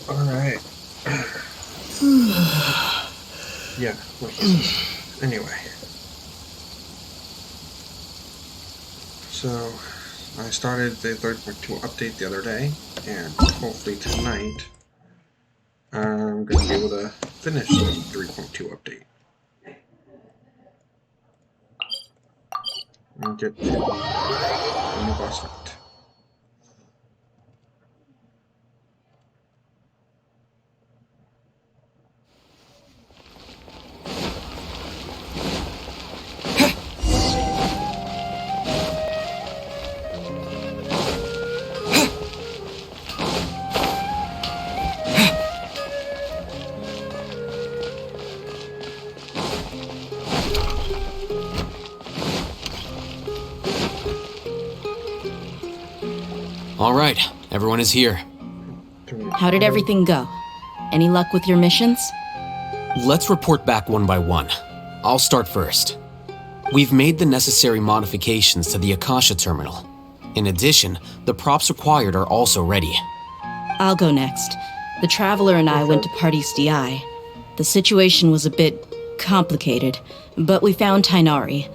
Alright. Yeah, well, anyway. So, I started the 3.2 update the other day, and hopefully tonight I'm going to be able to finish the 3.2 update. And get to the new boss fight. All right, everyone is here. How did everything go? Any luck with your missions? Let's report back one by one. I'll start first. We've made the necessary modifications to the Akasha terminal. In addition, the props required are also ready. I'll go next. The Traveler and I went to Party's DI. The situation was a bit complicated, but we found Tainari.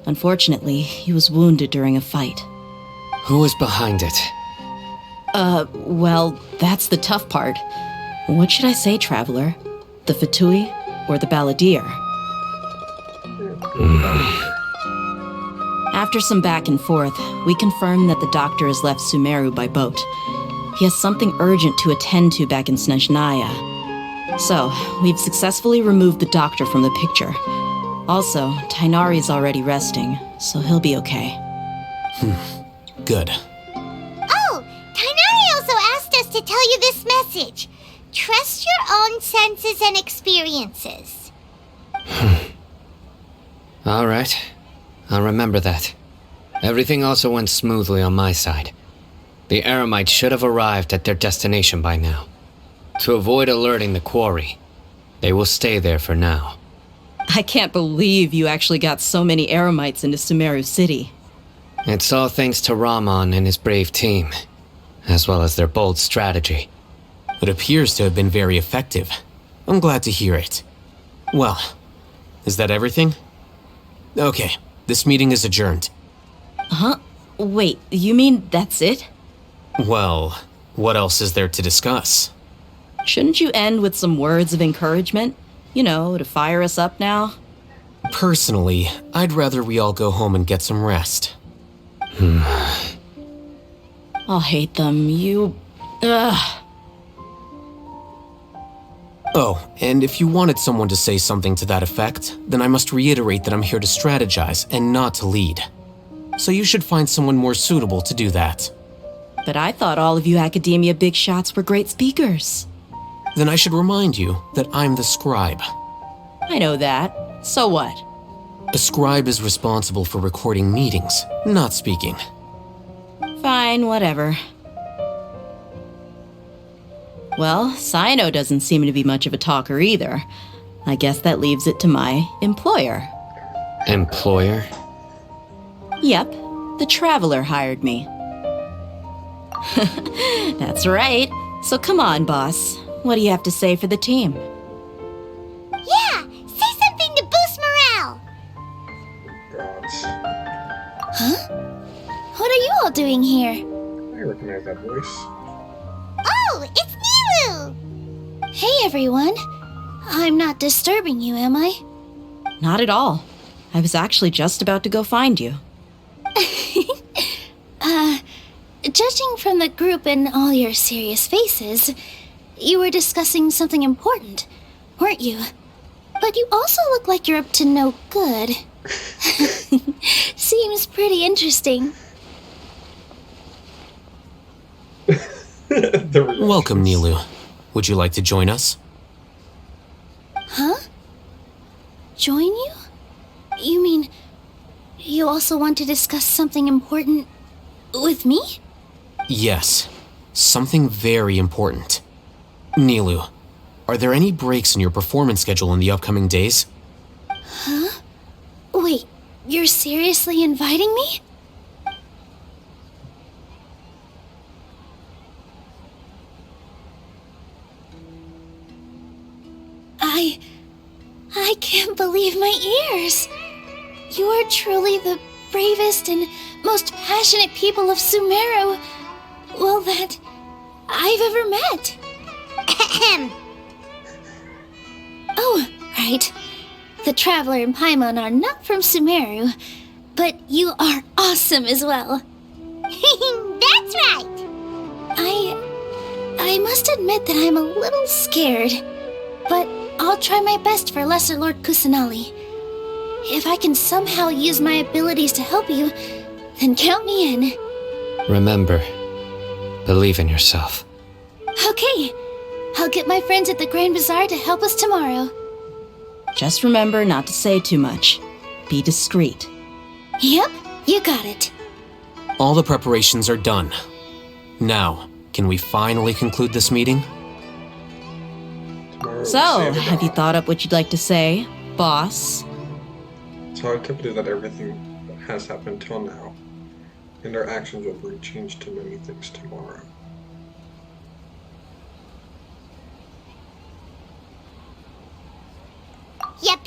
Unfortunately, he was wounded during a fight. Who is behind it? Well, that's the tough part. What should I say, Traveler? The Fatui or the Balladeer? After some back and forth, we confirmed that the doctor has left Sumeru by boat. He has something urgent to attend to back in Snezhnaya. So, we've successfully removed the doctor from the picture. Also, Tainari is already resting, so he'll be okay. Good. Oh, Tainari also asked us to tell you this message. Trust your own senses and experiences. All right. I'll remember that. Everything also went smoothly on my side. The Eremites should have arrived at their destination by now. To avoid alerting the quarry, they will stay there for now. I can't believe you actually got so many Eremites into Sumeru City. It's all thanks to Rahman and his brave team, as well as their bold strategy. It appears to have been very effective. I'm glad to hear it. Well, is that everything? Okay, this meeting is adjourned. Huh? Wait, you mean that's it? Well, what else is there to discuss? Shouldn't you end with some words of encouragement? You know, to fire us up now? Personally, I'd rather we all go home and get some rest. I'll hate them, Ugh. Oh, and if you wanted someone to say something to that effect, then I must reiterate that I'm here to strategize and not to lead. So you should find someone more suitable to do that. But I thought all of you Academia big shots were great speakers. Then I should remind you that I'm the scribe. I know that. So what? A scribe is responsible for recording meetings, not speaking. Fine, whatever. Well, Sino doesn't seem to be much of a talker either. I guess that leaves it to my employer. Employer? Yep, the Traveler hired me. That's right. So come on, boss. What do you have to say for the team? Yeah, say something to boost morale. Gods. What are you all doing here? I recognize that voice. Oh, it's Nilu! Hey, everyone. I'm not disturbing you, am I? Not at all. I was actually just about to go find you. Judging from the group and all your serious faces, you were discussing something important, weren't you? But you also look like you're up to no good. Seems pretty interesting. Welcome, Nilu. Would you like to join us? Huh? Join you? You mean you also want to discuss something important with me? Yes, something very important. Nilu, are there any breaks in your performance schedule in the upcoming days? Huh? Wait, you're seriously inviting me? I can't believe my ears. You are truly the bravest and most passionate people of Sumeru, well, that I've ever met. Oh, right. The Traveler and Paimon are not from Sumeru, but you are awesome as well. That's right! I must admit that I'm a little scared, but I'll try my best for Lesser Lord Kusanali. If I can somehow use my abilities to help you, then count me in. Remember, believe in yourself. Okay, I'll get my friends at the Grand Bazaar to help us tomorrow. Just remember not to say too much. Be discreet. Yep, you got it. All the preparations are done. Now, can we finally conclude this meeting? Tomorrow, So, save it have you all. thought up what you'd like to say, boss? So I can believe that everything that has happened till now, and our actions will bring change to many things tomorrow. Yep,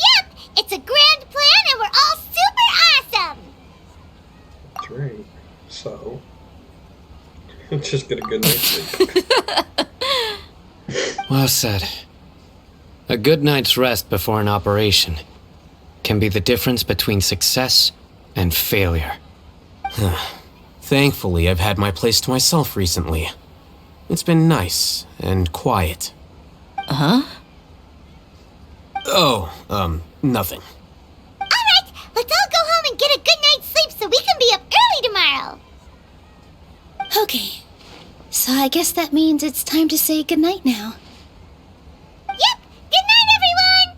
it's a grand plan and we're all super awesome! That's right. So, just get a good night's sleep. Well said. A good night's rest before an operation can be the difference between success and failure. Thankfully, I've had my place to myself recently. It's been nice and quiet. Huh? Oh, nothing. Alright, let's all go home and get a good night's sleep so we can be up early tomorrow! Okay, so I guess that means it's time to say goodnight now. Yep! Good night, everyone!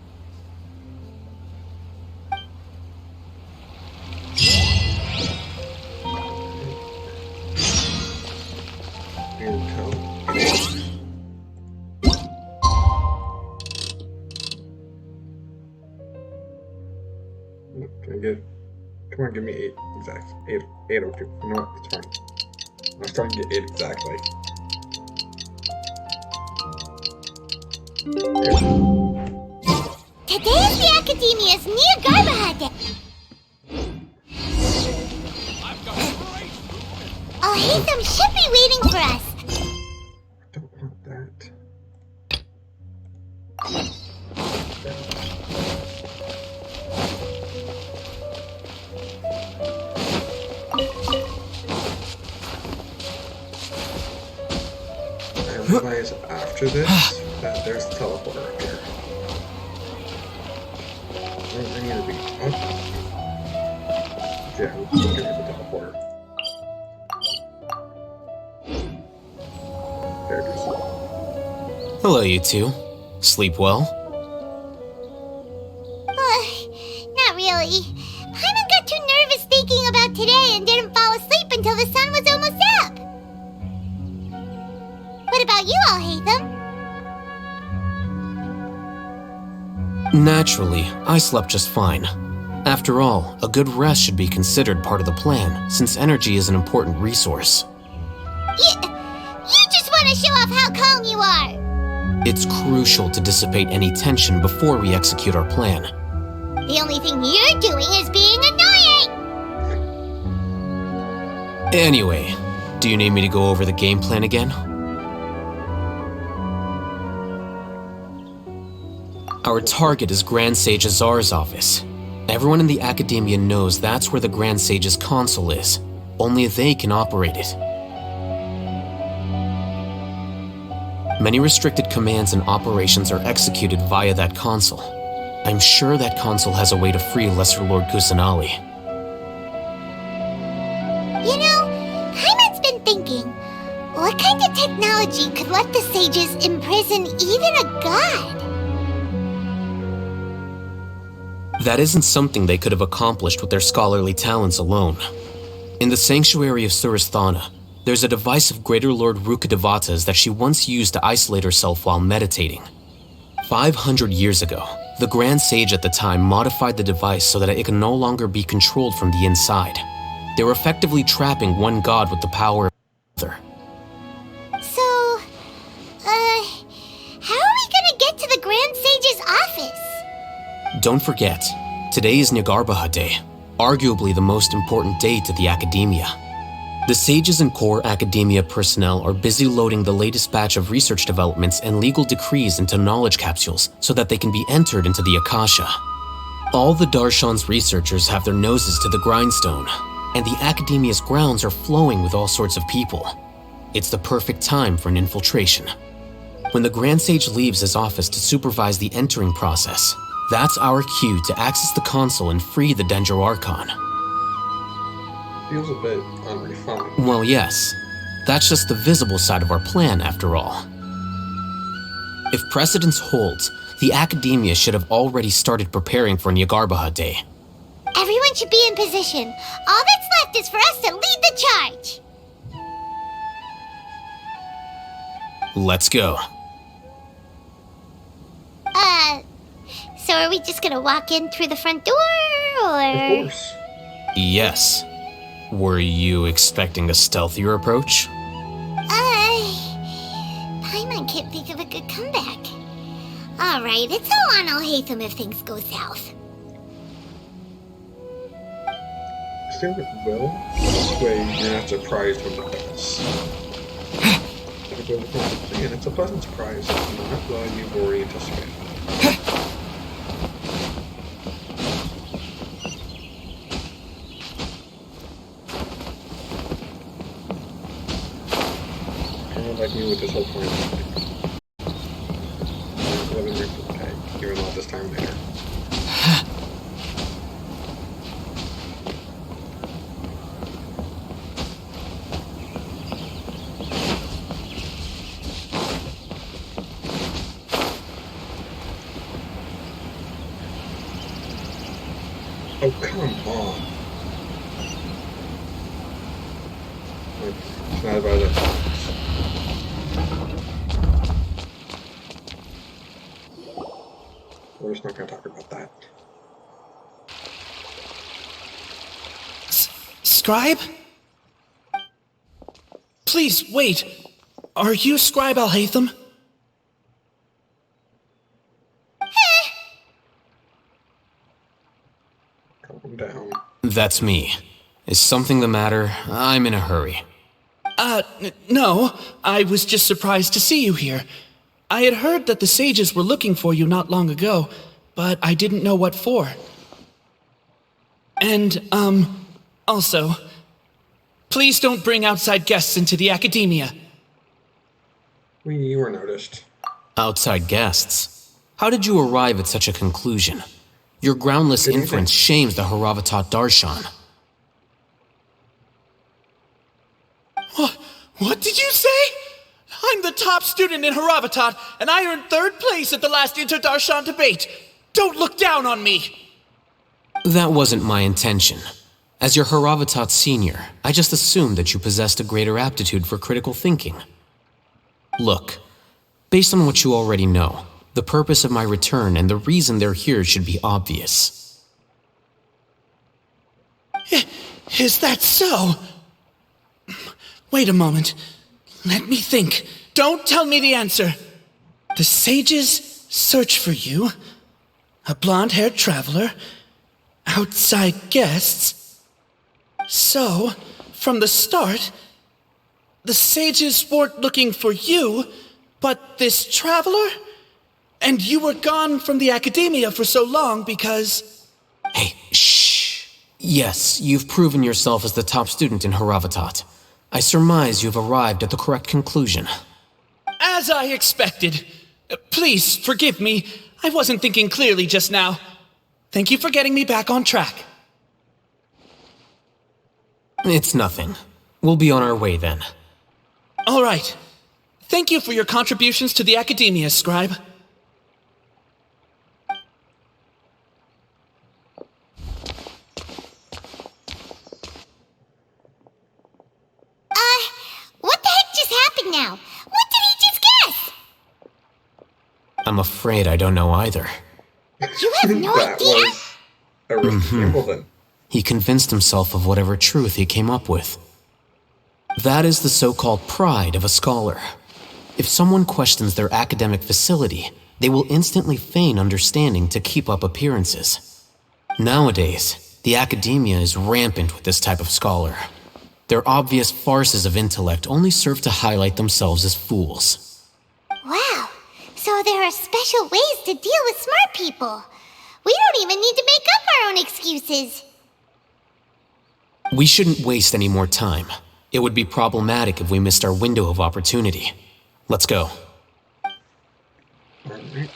Can I get? Come on, give me 8 exact. 802. You know what? It's fine. I'm starting to get 8 exactly. Today is the Academia's Near Garbaha Day. Hatham should be waiting for us. I don't want that. I realize after this that there's a teleporter up here. I need to be up. Yeah, I'm looking at the teleporter. There it is. Hello, you two. Sleep well? Not really. Paimon got too nervous thinking about today and didn't fall asleep until the sun was almost up. What about you all, Hatham? Naturally, I slept just fine. After all, a good rest should be considered part of the plan, since energy is an important resource. You just want to show off how calm you are. It's crucial to dissipate any tension before we execute our plan. The only thing you're doing is being annoying. Anyway, do you need me to go over the game plan again? Our target is Grand Sage Azar's office. Everyone in the Academia knows that's where the Grand Sage's console is. Only they can operate it. Many restricted commands and operations are executed via that console. I'm sure that console has a way to free Lesser Lord Kusanali. You know, Paimon's been thinking, what kind of technology could let the sages imprison even a god? That isn't something they could have accomplished with their scholarly talents alone. In the sanctuary of Suristhana, there's a device of Greater Lord Rukkhadevata's that she once used to isolate herself while meditating. 500 years ago, the Grand Sage at the time modified the device so that it could no longer be controlled from the inside. They were effectively trapping one god with the power of another. So, how are we gonna get to the Grand Sage's office. Don't forget, today is Nyargarbaha Day, arguably the most important day to the academia. The sages and core academia personnel are busy loading the latest batch of research developments and legal decrees into knowledge capsules so that they can be entered into the Akasha. All the Darshan's researchers have their noses to the grindstone, and the academia's grounds are flowing with all sorts of people. It's the perfect time for an infiltration. When the Grand Sage leaves his office to supervise the entering process, that's our cue to access the console and free the Dendro Archon. Feels a bit unrefined. Well, yes. That's just the visible side of our plan, after all. If precedence holds, the academia should have already started preparing for Nyargarbaha Day. Everyone should be in position. All that's left is for us to lead the charge. Let's go. So are we just gonna walk in through the front door, or? Of course. Yes. Were you expecting a stealthier approach? Paimon can't think of a good comeback. Alright, it's all on Alhaitham if things go south. I think it will. This way you're not surprised when it does. And it's a pleasant surprise, not what you've already anticipated. Kind of like me with this whole point. You're in all this time later. Oh, come on. It's not about it. We're just not going to talk about that. Scribe? Please, wait. Are you Scribe Alhaitham? Calm down. That's me. Is something the matter? I'm in a hurry. No. I was just surprised to see you here. I had heard that the sages were looking for you not long ago, but I didn't know what for. And, also, please don't bring outside guests into the academia. We were noticed. Outside guests? How did you arrive at such a conclusion? Your groundless inference shames the Haravatat Darshan. What did you say? I'm the top student in Haravatat, and I earned 3rd place at the last Inter-Darshan debate. Don't look down on me! That wasn't my intention. As your Haravatat senior, I just assumed that you possessed a greater aptitude for critical thinking. Look, based on what you already know, the purpose of my return and the reason they're here should be obvious. Is that so? Wait a moment. Let me think. Don't tell me the answer. The sages search for you. A blonde-haired traveler. Outside guests. So, from the start, the sages weren't looking for you, but this traveler? And you were gone from the academia for so long because... Hey, shh. Yes, you've proven yourself as the top student in Haravatat. I surmise you've arrived at the correct conclusion. As I expected. Please, forgive me. I wasn't thinking clearly just now. Thank you for getting me back on track. It's nothing. We'll be on our way then. All right. Thank you for your contributions to the academia, Scribe. What the heck just happened now? What did he just guess? I'm afraid I don't know either. You have no That idea? was a risky gamble then. He convinced himself of whatever truth he came up with. That is the so-called pride of a scholar. If someone questions their academic facility, They will instantly feign understanding to keep up appearances. Nowadays, the academia is rampant with this type of scholar. Their obvious farces of intellect only serve to highlight themselves as fools. Wow, so there are special ways to deal with smart people. We don't even need to make up our own excuses. We shouldn't waste any more time. It would be problematic if we missed our window of opportunity. Let's go. Alright.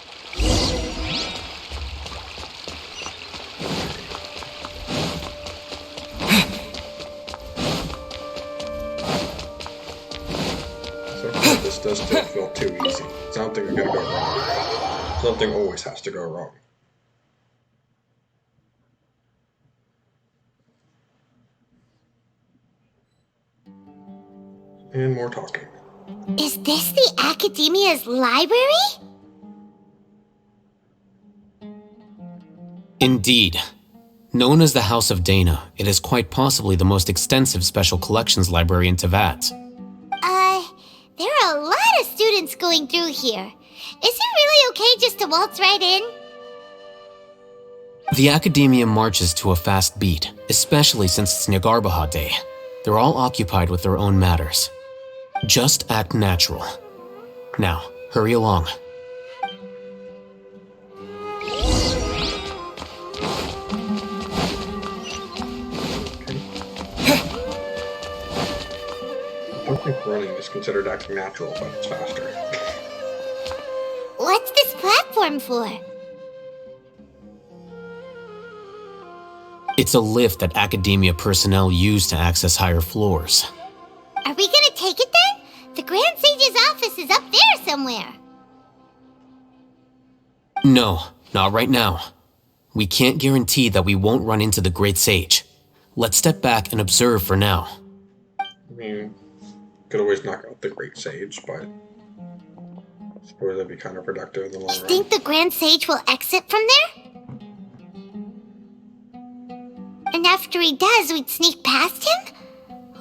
So far, this does still feel too easy. Something's gonna go wrong. Something always has to go wrong. And more talking. Is this the Academia's library? Indeed. Known as the House of Dana, it is quite possibly the most extensive special collections library in Teyvat. There are a lot of students going through here. Is it really okay just to waltz right in? The Academia marches to a fast beat, especially since it's Nagarbaha Day. They're all occupied with their own matters. Just act natural. Now, hurry along. I don't think running is considered acting natural, but it's faster. What's this platform for? It's a lift that Academia personnel use to access higher floors. Are we gonna take it then? The Grand Sage's office is up there somewhere. No, not right now. We can't guarantee that we won't run into the Great Sage. Let's step back and observe for now. I mean, could always knock out the Great Sage, but I suppose that'd be counterproductive in the long You run. think the Grand Sage will exit from there? And after he does, we'd sneak past him?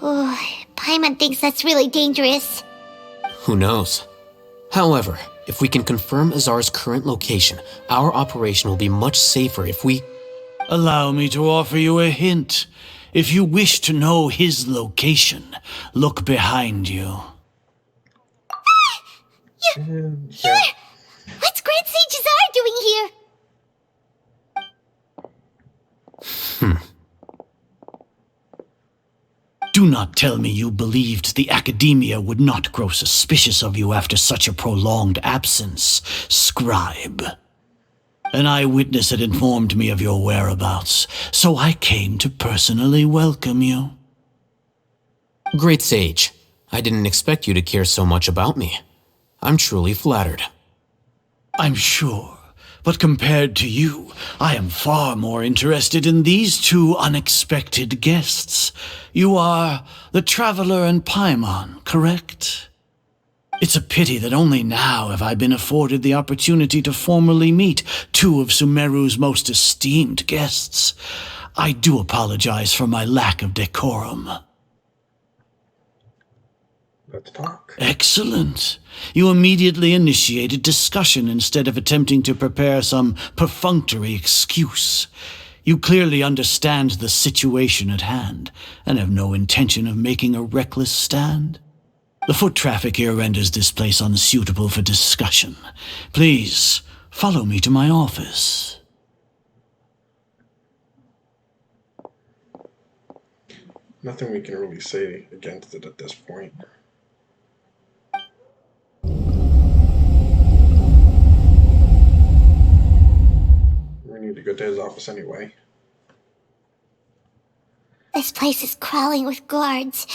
Oh, Paimon thinks that's really dangerous. Who knows? However, if we can confirm Azar's current location, our operation will be much safer if we... Allow me to offer you a hint. If you wish to know his location, look behind you. Yeah. What's Grand Sage Azar doing here? Do not tell me you believed the Academia would not grow suspicious of you after such a prolonged absence, scribe. An eyewitness had informed me of your whereabouts, so I came to personally welcome you. Great Sage, I didn't expect you to care so much about me. I'm truly flattered. I'm sure, but compared to you, I am far more interested in these two unexpected guests. You are the Traveler and Paimon, correct? It's a pity that only now have I been afforded the opportunity to formally meet two of Sumeru's most esteemed guests. I do apologize for my lack of decorum. Let's talk. Excellent. You immediately initiated discussion instead of attempting to prepare some perfunctory excuse. You clearly understand the situation at hand and have no intention of making a reckless stand. The foot traffic here renders this place unsuitable for discussion. Please, follow me to my office. Nothing we can really say against it at this point. We need to go to his office anyway. This place is crawling with guards.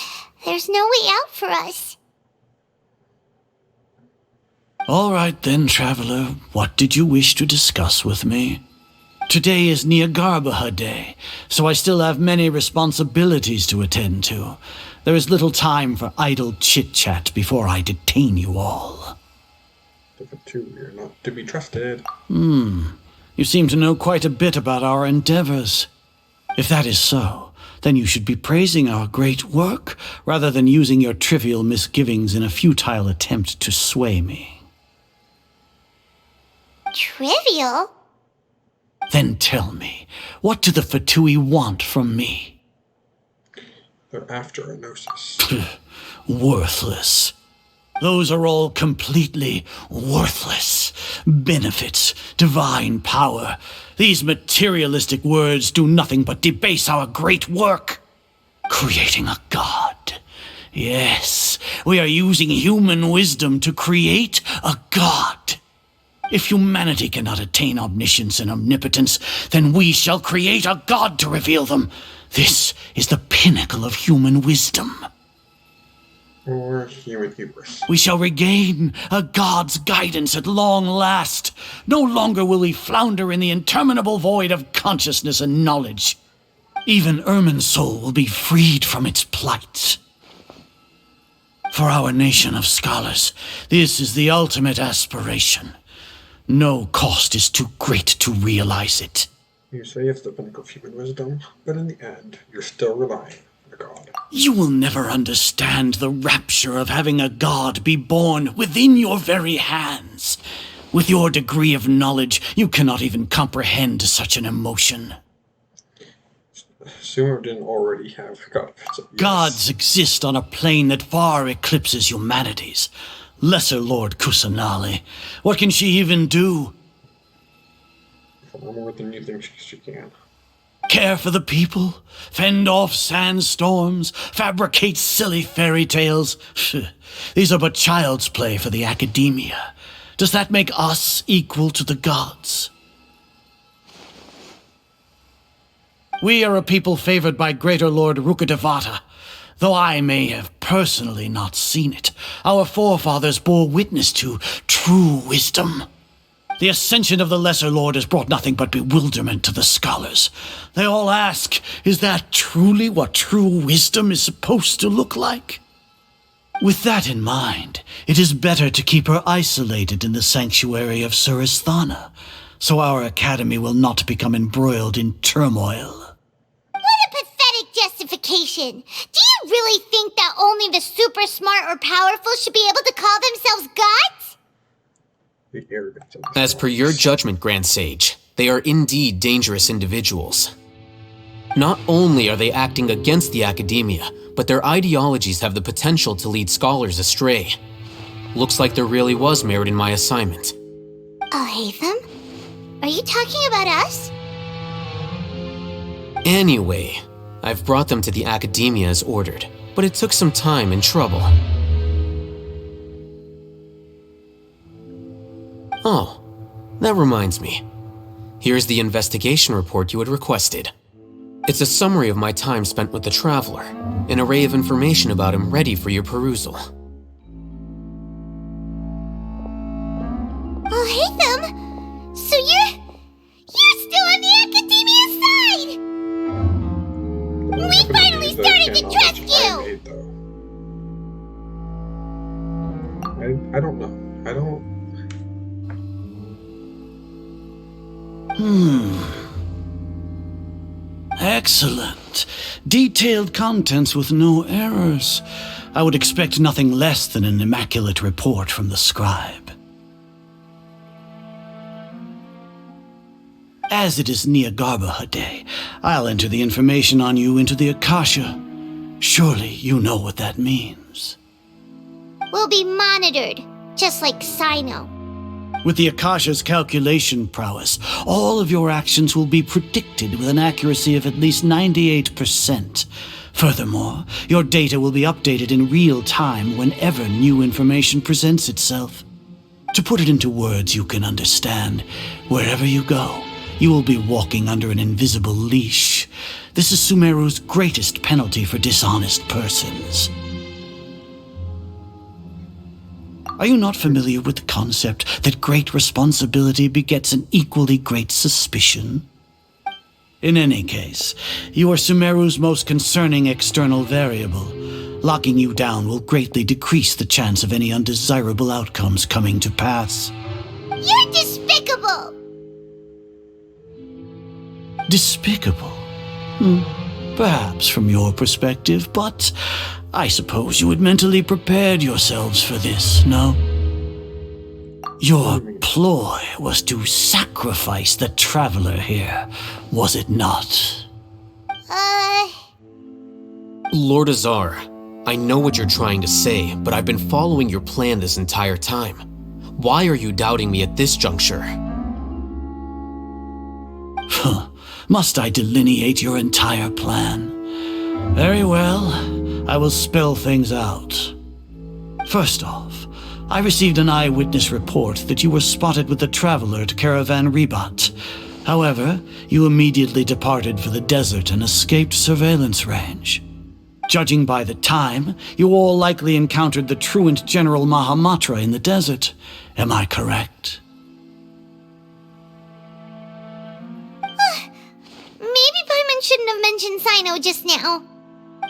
There's no way out for us. All right then, Traveler. What did you wish to discuss with me? Today is Nagarbaha Day, so I still have many responsibilities to attend to. There is little time for idle chit-chat before I detain you all. The two, you're not to be trusted. You seem to know quite a bit about our endeavors. If that is so, then you should be praising our great work rather than using your trivial misgivings in a futile attempt to sway me. Trivial? Then tell me, what do the Fatui want from me? They're after a Gnosis. Worthless. Those are all completely worthless. Benefits, divine power. These materialistic words do nothing but debase our great work. Creating a god. Yes, we are using human wisdom to create a god. If humanity cannot attain omniscience and omnipotence, then we shall create a god to reveal them. This is the pinnacle of human wisdom. Or human hubris. We shall regain a god's guidance at long last. No longer will we flounder in the interminable void of consciousness and knowledge. Even Irminsul will be freed from its plight. For our nation of scholars, this is the ultimate aspiration. No cost is too great to realize it. You say it's the pinnacle of human wisdom, but in the end, you're still relying on a god. You will never understand the rapture of having a god be born within your very hands. With your degree of knowledge, you cannot even comprehend such an emotion. Sumeru didn't already have a god. So yes. Gods exist on a plane that far eclipses humanity's. Lesser Lord Kusanali. What can she even do? Far more than you think she can. Care for the people? Fend off sandstorms? Fabricate silly fairy tales? These are but child's play for the academia. Does that make us equal to the gods? We are a people favored by Greater Lord Rukkhadevata. Though I may have personally not seen it, our forefathers bore witness to true wisdom. The ascension of the Lesser Lord has brought nothing but bewilderment to the scholars. They all ask, is that truly what true wisdom is supposed to look like? With that in mind, it is better to keep her isolated in the sanctuary of Suristhana, so our academy will not become embroiled in turmoil. Justification. Do you really think that only the super smart or powerful should be able to call themselves gods? The arrogance of this As per your judgment, Grand Sage, they are indeed dangerous individuals. Not only are they acting against the academia, but their ideologies have the potential to lead scholars astray. Looks like there really was merit in my assignment. Hatham? Are you talking about us? Anyway, I've brought them to the academia as ordered, but it took some time and trouble. Oh, that reminds me. Here's the investigation report you had requested. It's a summary of my time spent with the Traveler, an array of information about him ready for your perusal. Hatham! So you're still on the academia's side! We finally started to trust you! I don't know. I don't... Excellent. Detailed contents with no errors. I would expect nothing less than an immaculate report from the scribe. As it is Niagarbha Day, I'll enter the information on you into the Akasha. Surely you know what that means. We'll be monitored, just like Sino. With the Akasha's calculation prowess, all of your actions will be predicted with an accuracy of at least 98%. Furthermore, your data will be updated in real time whenever new information presents itself. To put it into words you can understand, wherever you go, you will be walking under an invisible leash. This is Sumeru's greatest penalty for dishonest persons. Are you not familiar with the concept that great responsibility begets an equally great suspicion? In any case, you are Sumeru's most concerning external variable. Locking you down will greatly decrease the chance of any undesirable outcomes coming to pass. You're despicable! Despicable? Perhaps from your perspective, but I suppose you had mentally prepared yourselves for this, no? Your ploy was to sacrifice the traveler here, was it not? Lord Azar, I know what you're trying to say, but I've been following your plan this entire time. Why are you doubting me at this juncture? Must I delineate your entire plan? Very well, I will spell things out. First off, I received an eyewitness report that you were spotted with the traveler at Caravan Ribat. However, you immediately departed for the desert and escaped surveillance range. Judging by the time, you all likely encountered the truant General Mahamatra in the desert. Am I correct? Maybe Paimon shouldn't have mentioned Sino just now.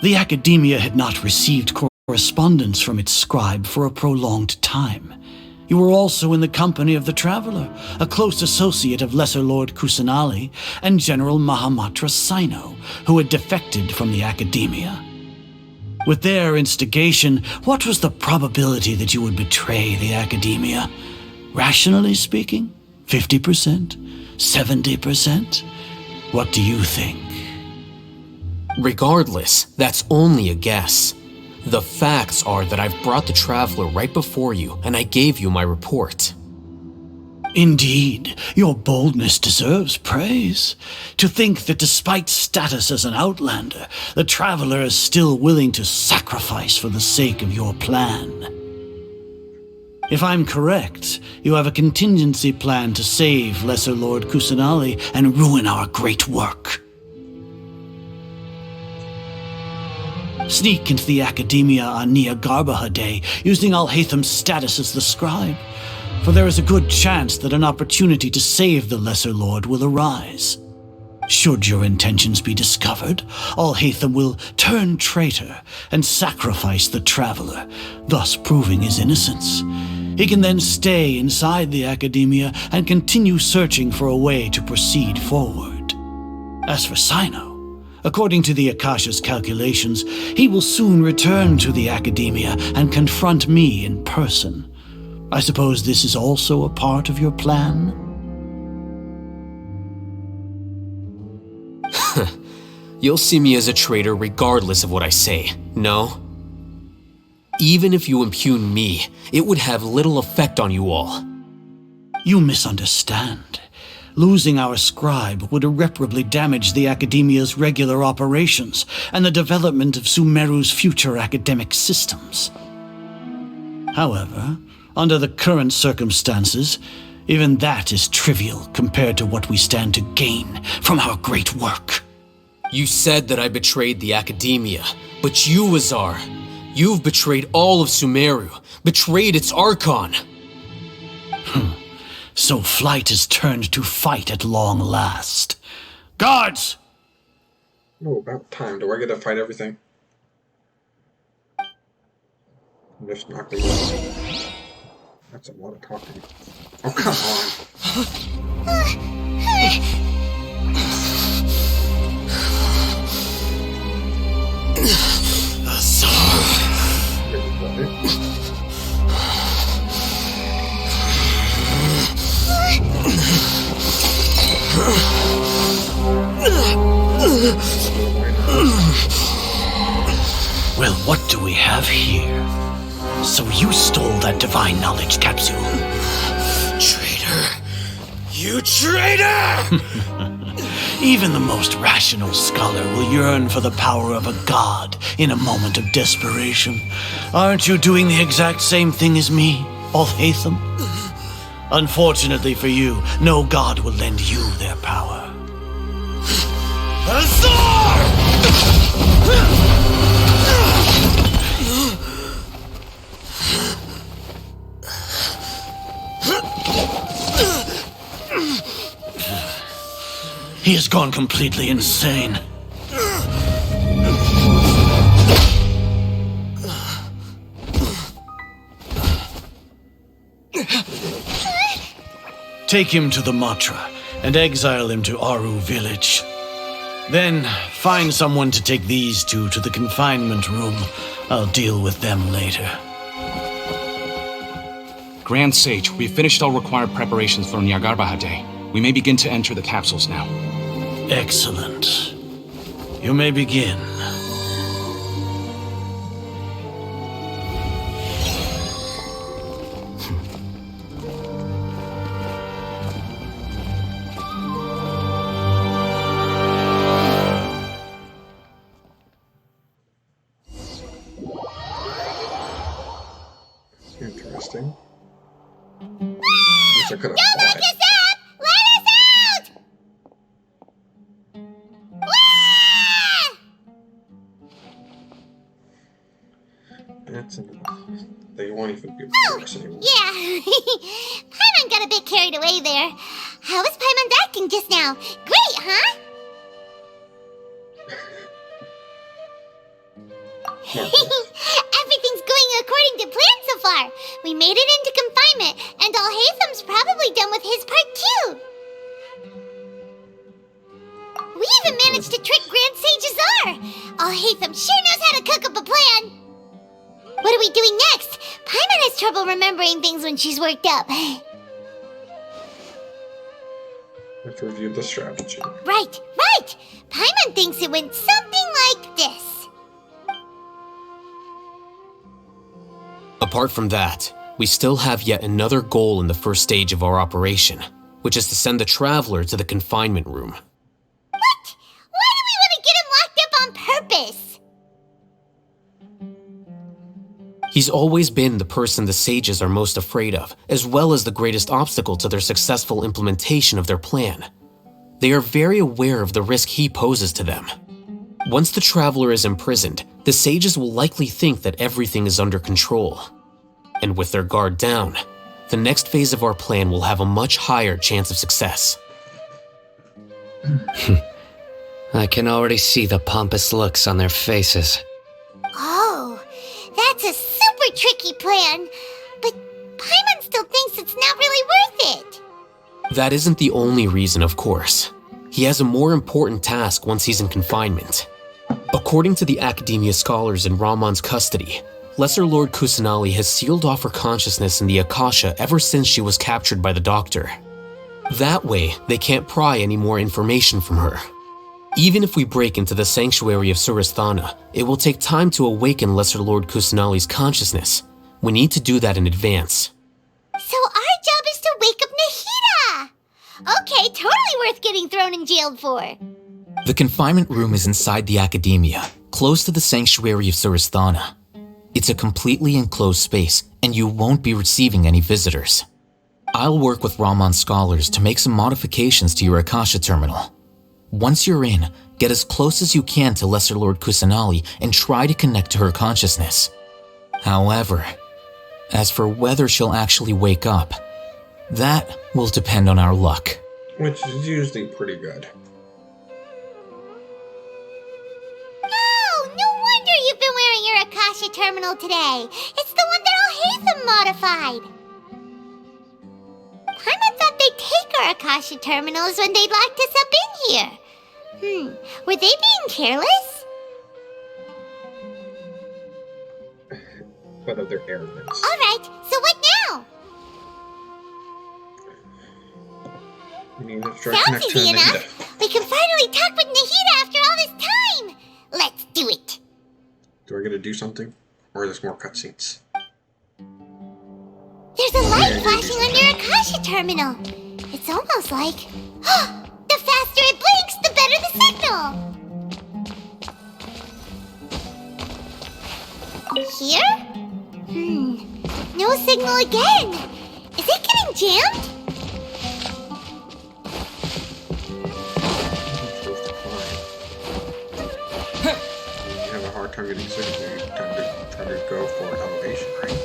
The Academia had not received correspondence from its scribe for a prolonged time. You were also in the company of the Traveler, a close associate of Lesser Lord Kusanali and General Mahamatra Sino, who had defected from the Academia. With their instigation, what was the probability that you would betray the Academia? Rationally speaking, 50%? 70%? What do you think? Regardless, that's only a guess. The facts are that I've brought the Traveler right before you, and I gave you my report. Indeed, your boldness deserves praise. To think that despite status as an outlander, the Traveler is still willing to sacrifice for the sake of your plan. If I'm correct, you have a contingency plan to save Lesser Lord Kusanali and ruin our great work. Sneak into the Academia on Nia Garbaha Day, using Alhaitham's status as the scribe, for there is a good chance that an opportunity to save the Lesser Lord will arise. Should your intentions be discovered, Alhaitham will turn traitor and sacrifice the Traveler, thus proving his innocence. He can then stay inside the Academia and continue searching for a way to proceed forward. As for Sino, according to the Akasha's calculations, he will soon return to the Academia and confront me in person. I suppose this is also a part of your plan? You'll see me as a traitor regardless of what I say, no? Even if you impugn me, it would have little effect on you all. You misunderstand. Losing our scribe would irreparably damage the Academia's regular operations and the development of Sumeru's future academic systems. However, under the current circumstances, even that is trivial compared to what we stand to gain from our great work. You said that I betrayed the Academia, but you, Azar, you've betrayed all of Sumeru, betrayed its Archon. So flight has turned to fight at long last. Guards! Oh, about time. Do I get to fight everything? I'm just not gonna go. That's a lot of talking. Oh, come Well, what do we have here? So you stole that divine knowledge capsule. Traitor! You traitor! Even the most rational scholar will yearn for the power of a god in a moment of desperation. Aren't you doing the exact same thing as me, Alhaitham? Unfortunately for you, no god will lend you their power. Azar! He has gone completely insane. Take him to the Matra and exile him to Aru village. Then find someone to take these two to the confinement room. I'll deal with them later. Grand Sage, we've finished all required preparations for Nyargarbaha Day. We may begin to enter the capsules now. Excellent. You may begin. Interesting. Wish I could have Don't lock fought us up! Let us out! Wah! That's enough. They won't even be able to us anymore. Yeah. Paimon got a bit carried away there. How was Paimon acting just now? Great, huh? Everything's going according to plan so far. We made it into confinement, and Alhatham's probably done with his part too. We even managed to trick Grand Sage Azar. Alhatham sure knows how to cook up a plan. What are we doing next? Paimon has trouble remembering things when she's worked up. Let's review the strategy. Right. Paimon thinks it went something like this. Apart from that, we still have yet another goal in the first stage of our operation, which is to send the Traveler to the confinement room. What? Why do we want to get him locked up on purpose? He's always been the person the sages are most afraid of, as well as the greatest obstacle to their successful implementation of their plan. They are very aware of the risk he poses to them. Once the Traveler is imprisoned, the sages will likely think that everything is under control. And with their guard down, the next phase of our plan will have a much higher chance of success. I can already see the pompous looks on their faces. Oh, that's a super tricky plan. But Paimon still thinks it's not really worth it. That isn't the only reason, of course. He has a more important task once he's in confinement. According to the Academia scholars in Ramon's custody, Lesser Lord Kusanali has sealed off her consciousness in the Akasha ever since she was captured by the Doctor. That way, they can't pry any more information from her. Even if we break into the sanctuary of Surasthana, it will take time to awaken Lesser Lord Kusanali's consciousness. We need to do that in advance. So our job is to wake up Nahida! Okay, totally worth getting thrown in jail for. The confinement room is inside the Academia, close to the sanctuary of Surasthana. It's a completely enclosed space, and you won't be receiving any visitors. I'll work with Ramon's scholars to make some modifications to your Akasha terminal. Once you're in, get as close as you can to Lesser Lord Kusanali and try to connect to her consciousness. However, as for whether she'll actually wake up, that will depend on our luck. Which is usually pretty good. No wonder you've been wearing your Akasha terminal today. It's the one that Alhatham modified. Paimon thought they'd take our Akasha terminals when they'd locked us up in here. Were they being careless? But of their arrogance. Alright, so what now? We need to try Sounds connect to easy Nahida. enough. We can finally talk with Nahida after all this time. Let's do it. Do I get to do something? Or are there more cutscenes? There's a light flashing on your Akasha terminal. It's almost like... the faster it blinks, the better the signal. Here? No signal again. Is it getting jammed? You have a hard time getting signal. You try to go for elevation, right?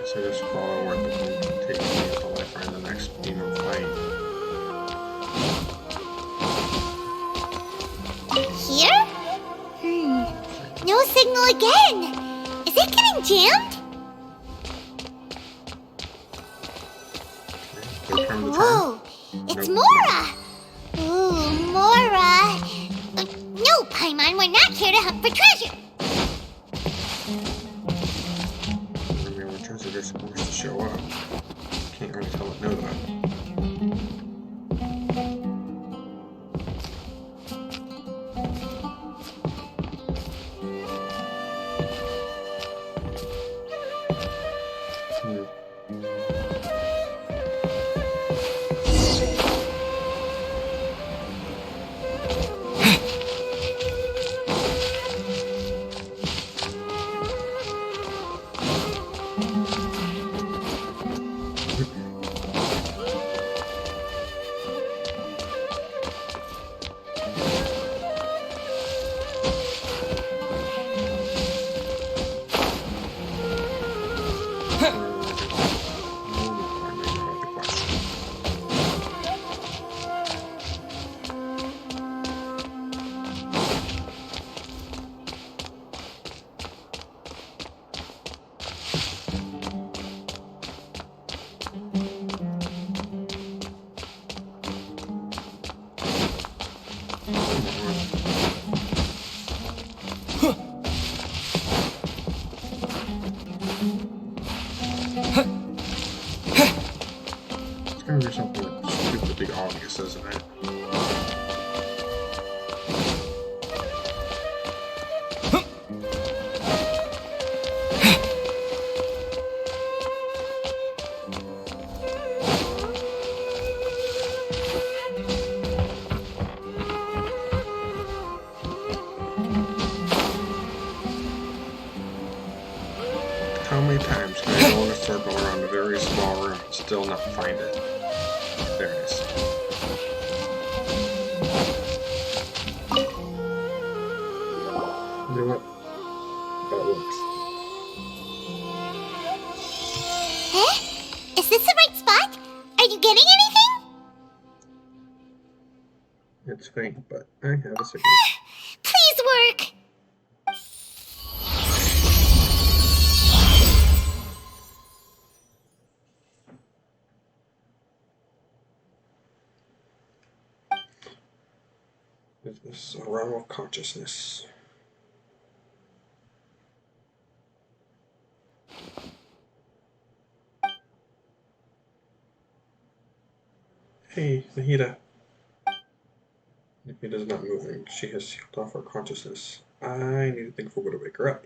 So just follow where the wind takes me until I find the next beam of light. Here? No signal again! Is it getting jammed? Okay, turn the time. Whoa! It's Nope. Mora! Ooh, Mora! No, Paimon, we're not here to hunt for treasure! I mean, when treasure is supposed to show up. Can't really tell it no that. It's gonna be something stupidly obvious, isn't it? How many times can I go in a circle around a very small room and still not find it? There it is. You know what? That works. Eh? Is this the right spot? Are you getting anything? It's faint, but I have a signal. Please work! Is this a realm of consciousness? Hey, Nahida. Nahida's not moving. She has sealed off her consciousness. I need to think of a way to wake her up.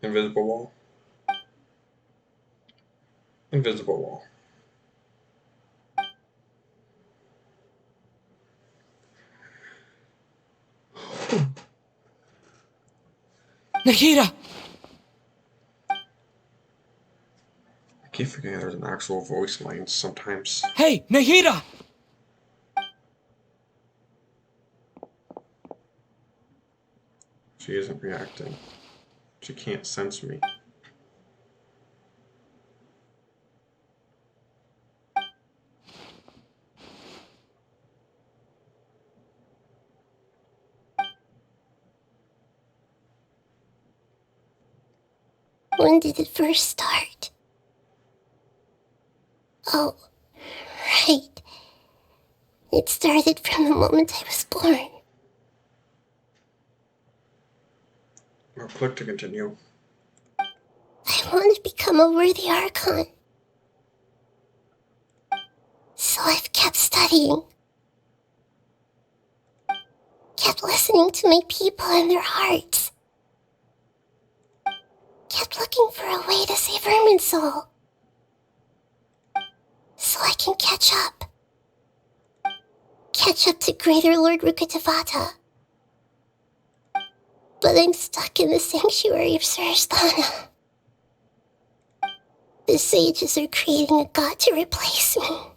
Invisible wall. Invisible wall. Nahida! I keep forgetting there's an actual voice line sometimes. Hey, Nahida! She isn't reacting. She can't sense me. When did it first start? Oh, right. It started from the moment I was born. I'll click to continue. I want to become a worthy Archon. So I've kept studying. Kept listening to my people and their hearts. Kept looking for a way to save Irminsul. So I can catch up. Catch up to Greater Lord Rukkhadevata. But I'm stuck in the sanctuary of Surasthana. The sages are creating a god to replace me.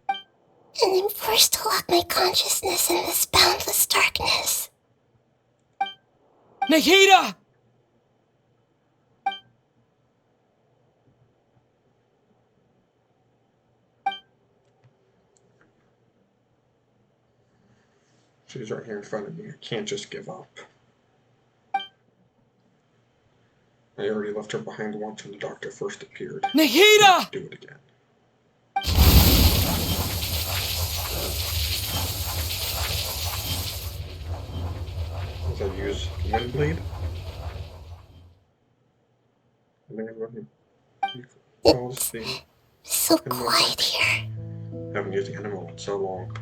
And I'm forced to lock my consciousness in this boundless darkness. Nahida! She He's right here in front of me. I can't just give up. I already left her behind once when the doctor first appeared. Nahida! Do it again. Does I use Windblade? I think I'm going to calls the So quiet here. I haven't used the animal in so long.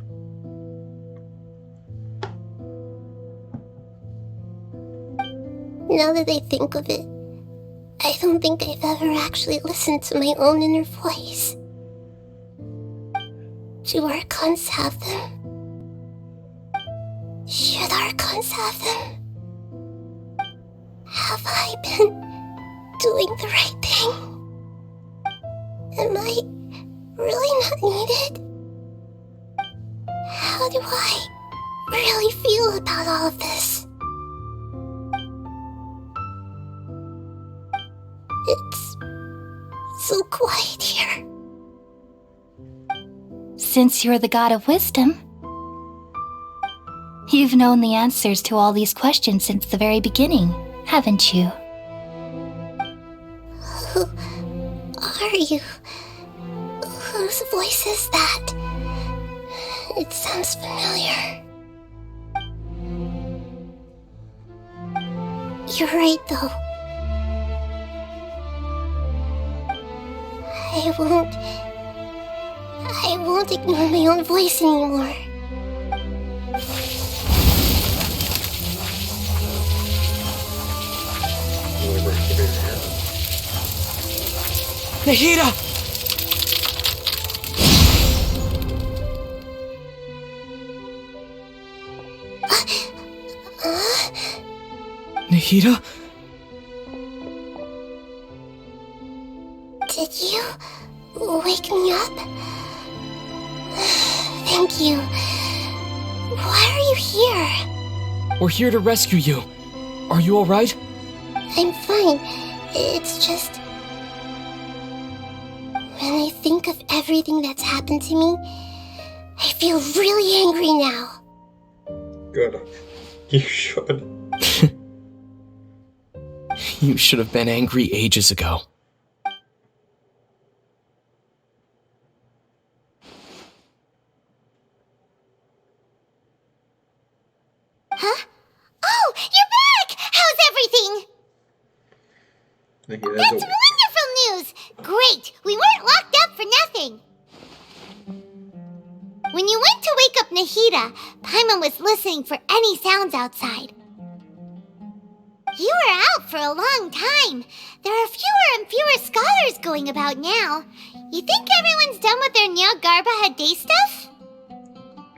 Now that I think of it, I don't think I've ever actually listened to my own inner voice. Do Archons have them? Should Archons have them? Have I been doing the right thing? Am I really not needed? How do I really feel about all of this? It's so quiet here. Since you're the god of wisdom, you've known the answers to all these questions since the very beginning, haven't you? Who are you? Whose voice is that? It sounds familiar. You're right, though. I won't ignore my own voice anymore. Nahida! Nahida? Did you wake me up? Thank you. Why are you here? We're here to rescue you. Are you alright? I'm fine. It's just... when I think of everything that's happened to me, I feel really angry now. Good. You should. You should have been angry ages ago. Huh? Oh, you're back! How's everything? That's wonderful news! Great! We weren't locked up for nothing! When you went to wake up Nahida, Paimon was listening for any sounds outside. You were out for a long time. There are fewer and fewer scholars going about now. You think everyone's done with their Nyargarba Day stuff?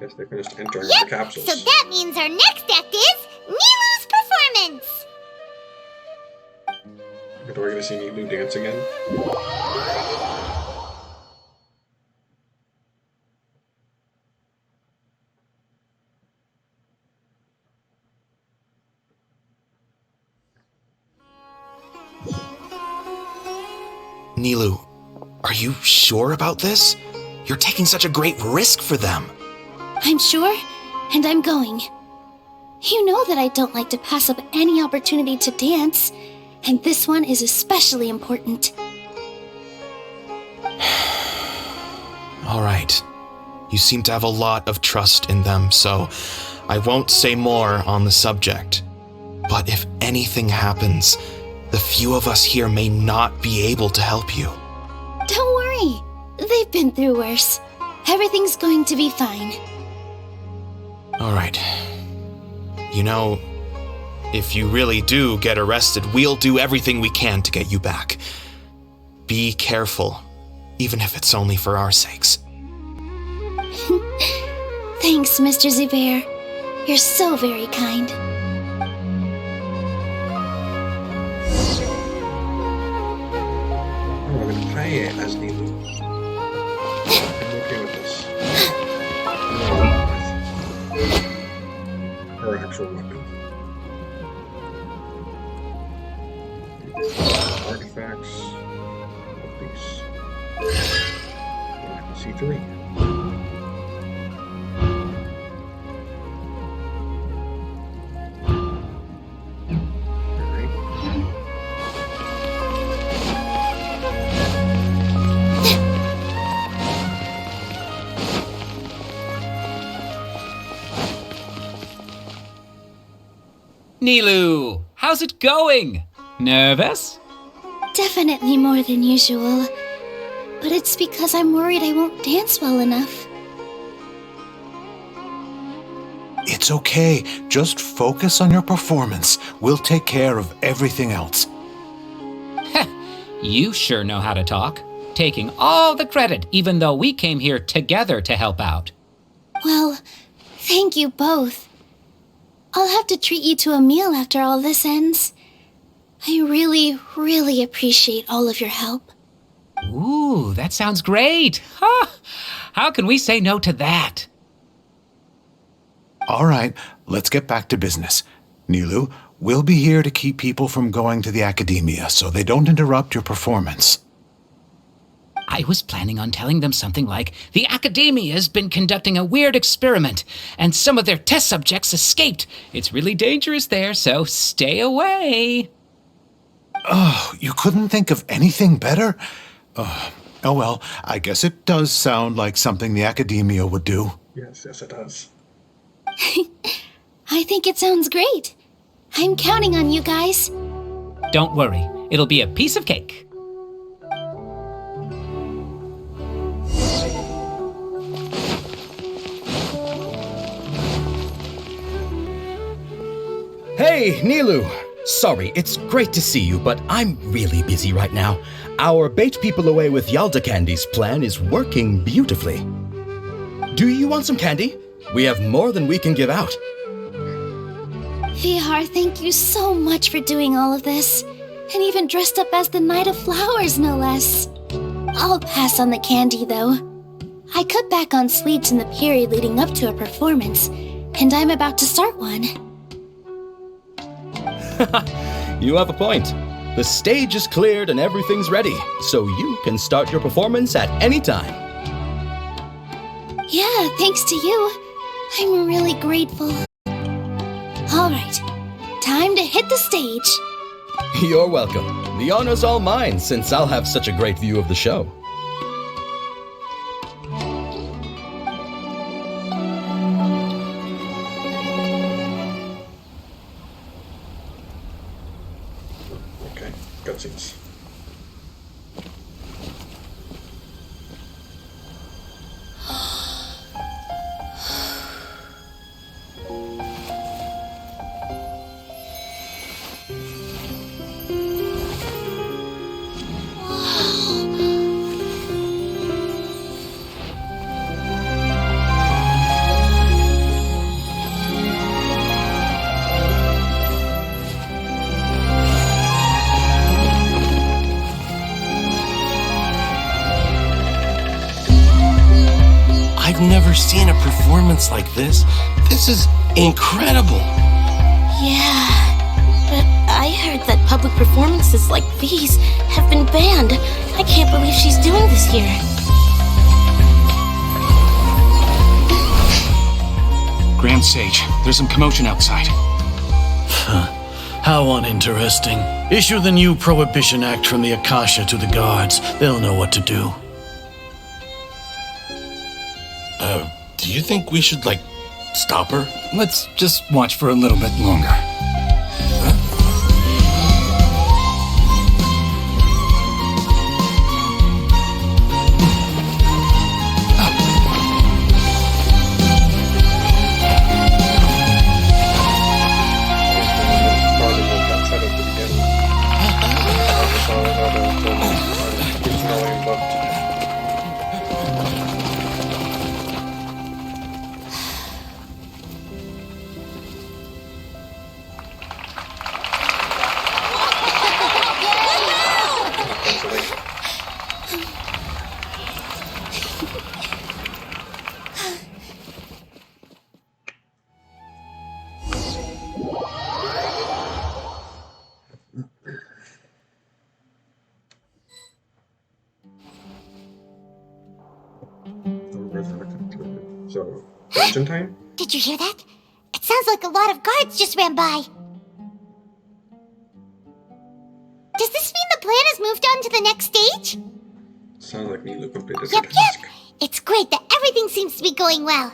Guess they finished entering Yep, the capsules. so that means our next act is Nilu's performance! Are we going to see Nilu dance again? Nilu, are you sure about this? You're taking such a great risk for them. I'm sure, and I'm going. You know that I don't like to pass up any opportunity to dance, and this one is especially important. All right. You seem to have a lot of trust in them, so I won't say more on the subject. But if anything happens, the few of us here may not be able to help you. Don't worry. They've been through worse. Everything's going to be fine. All right. You know, if you really do get arrested, we'll do everything we can to get you back. Be careful, even if it's only for our sakes. Thanks, Mr. Zubair. You're so very kind. I'm going to play it as Nilu. I'm okay with this. Her actual weapon. Artifacts. These. I can see 3. Nilu, how's it going? Nervous? Definitely more than usual. But it's because I'm worried I won't dance well enough. It's okay. Just focus on your performance. We'll take care of everything else. You sure know how to talk. Taking all the credit, even though we came here together to help out. Well, thank you both. I'll have to treat you to a meal after all this ends. I really, really appreciate all of your help. Ooh, that sounds great. Huh? How can we say no to that? All right, let's get back to business. Nilu, we'll be here to keep people from going to the academia so they don't interrupt your performance. I was planning on telling them something like, the Academia's been conducting a weird experiment, and some of their test subjects escaped. It's really dangerous there, so stay away. Oh, you couldn't think of anything better? Oh well, I guess it does sound like something the Academia would do. Yes, it does. I think it sounds great. I'm counting on you guys. Don't worry, it'll be a piece of cake. Hey, Nilu! Sorry, it's great to see you, but I'm really busy right now. Our Bait People Away with Yalda Candies plan is working beautifully. Do you want some candy? We have more than we can give out. Vihar, thank you so much for doing all of this. And even dressed up as the Knight of Flowers, no less. I'll pass on the candy, though. I cut back on sweets in the period leading up to a performance, and I'm about to start one. You have a point. The stage is cleared and everything's ready, so you can start your performance at any time. Yeah, thanks to you. I'm really grateful. All right, time to hit the stage. You're welcome. The honor's all mine, since I'll have such a great view of the show. Okay, cutscenes. I've never seen a performance like this. This is incredible. Yeah, but I heard that public performances like these have been banned. I can't believe she's doing this here. Grand Sage, there's some commotion outside. How uninteresting. Issue the new Prohibition Act from the Akasha to the guards. They'll know what to do. Do you think we should, stop her? Let's just watch for a little bit longer. So, Genshin time? Did you hear that? It sounds like a lot of guards just ran by. Does this mean the plan has moved on to the next stage? Sounds like Nilu completed Yep, her task. yep. It's great that everything seems to be going well.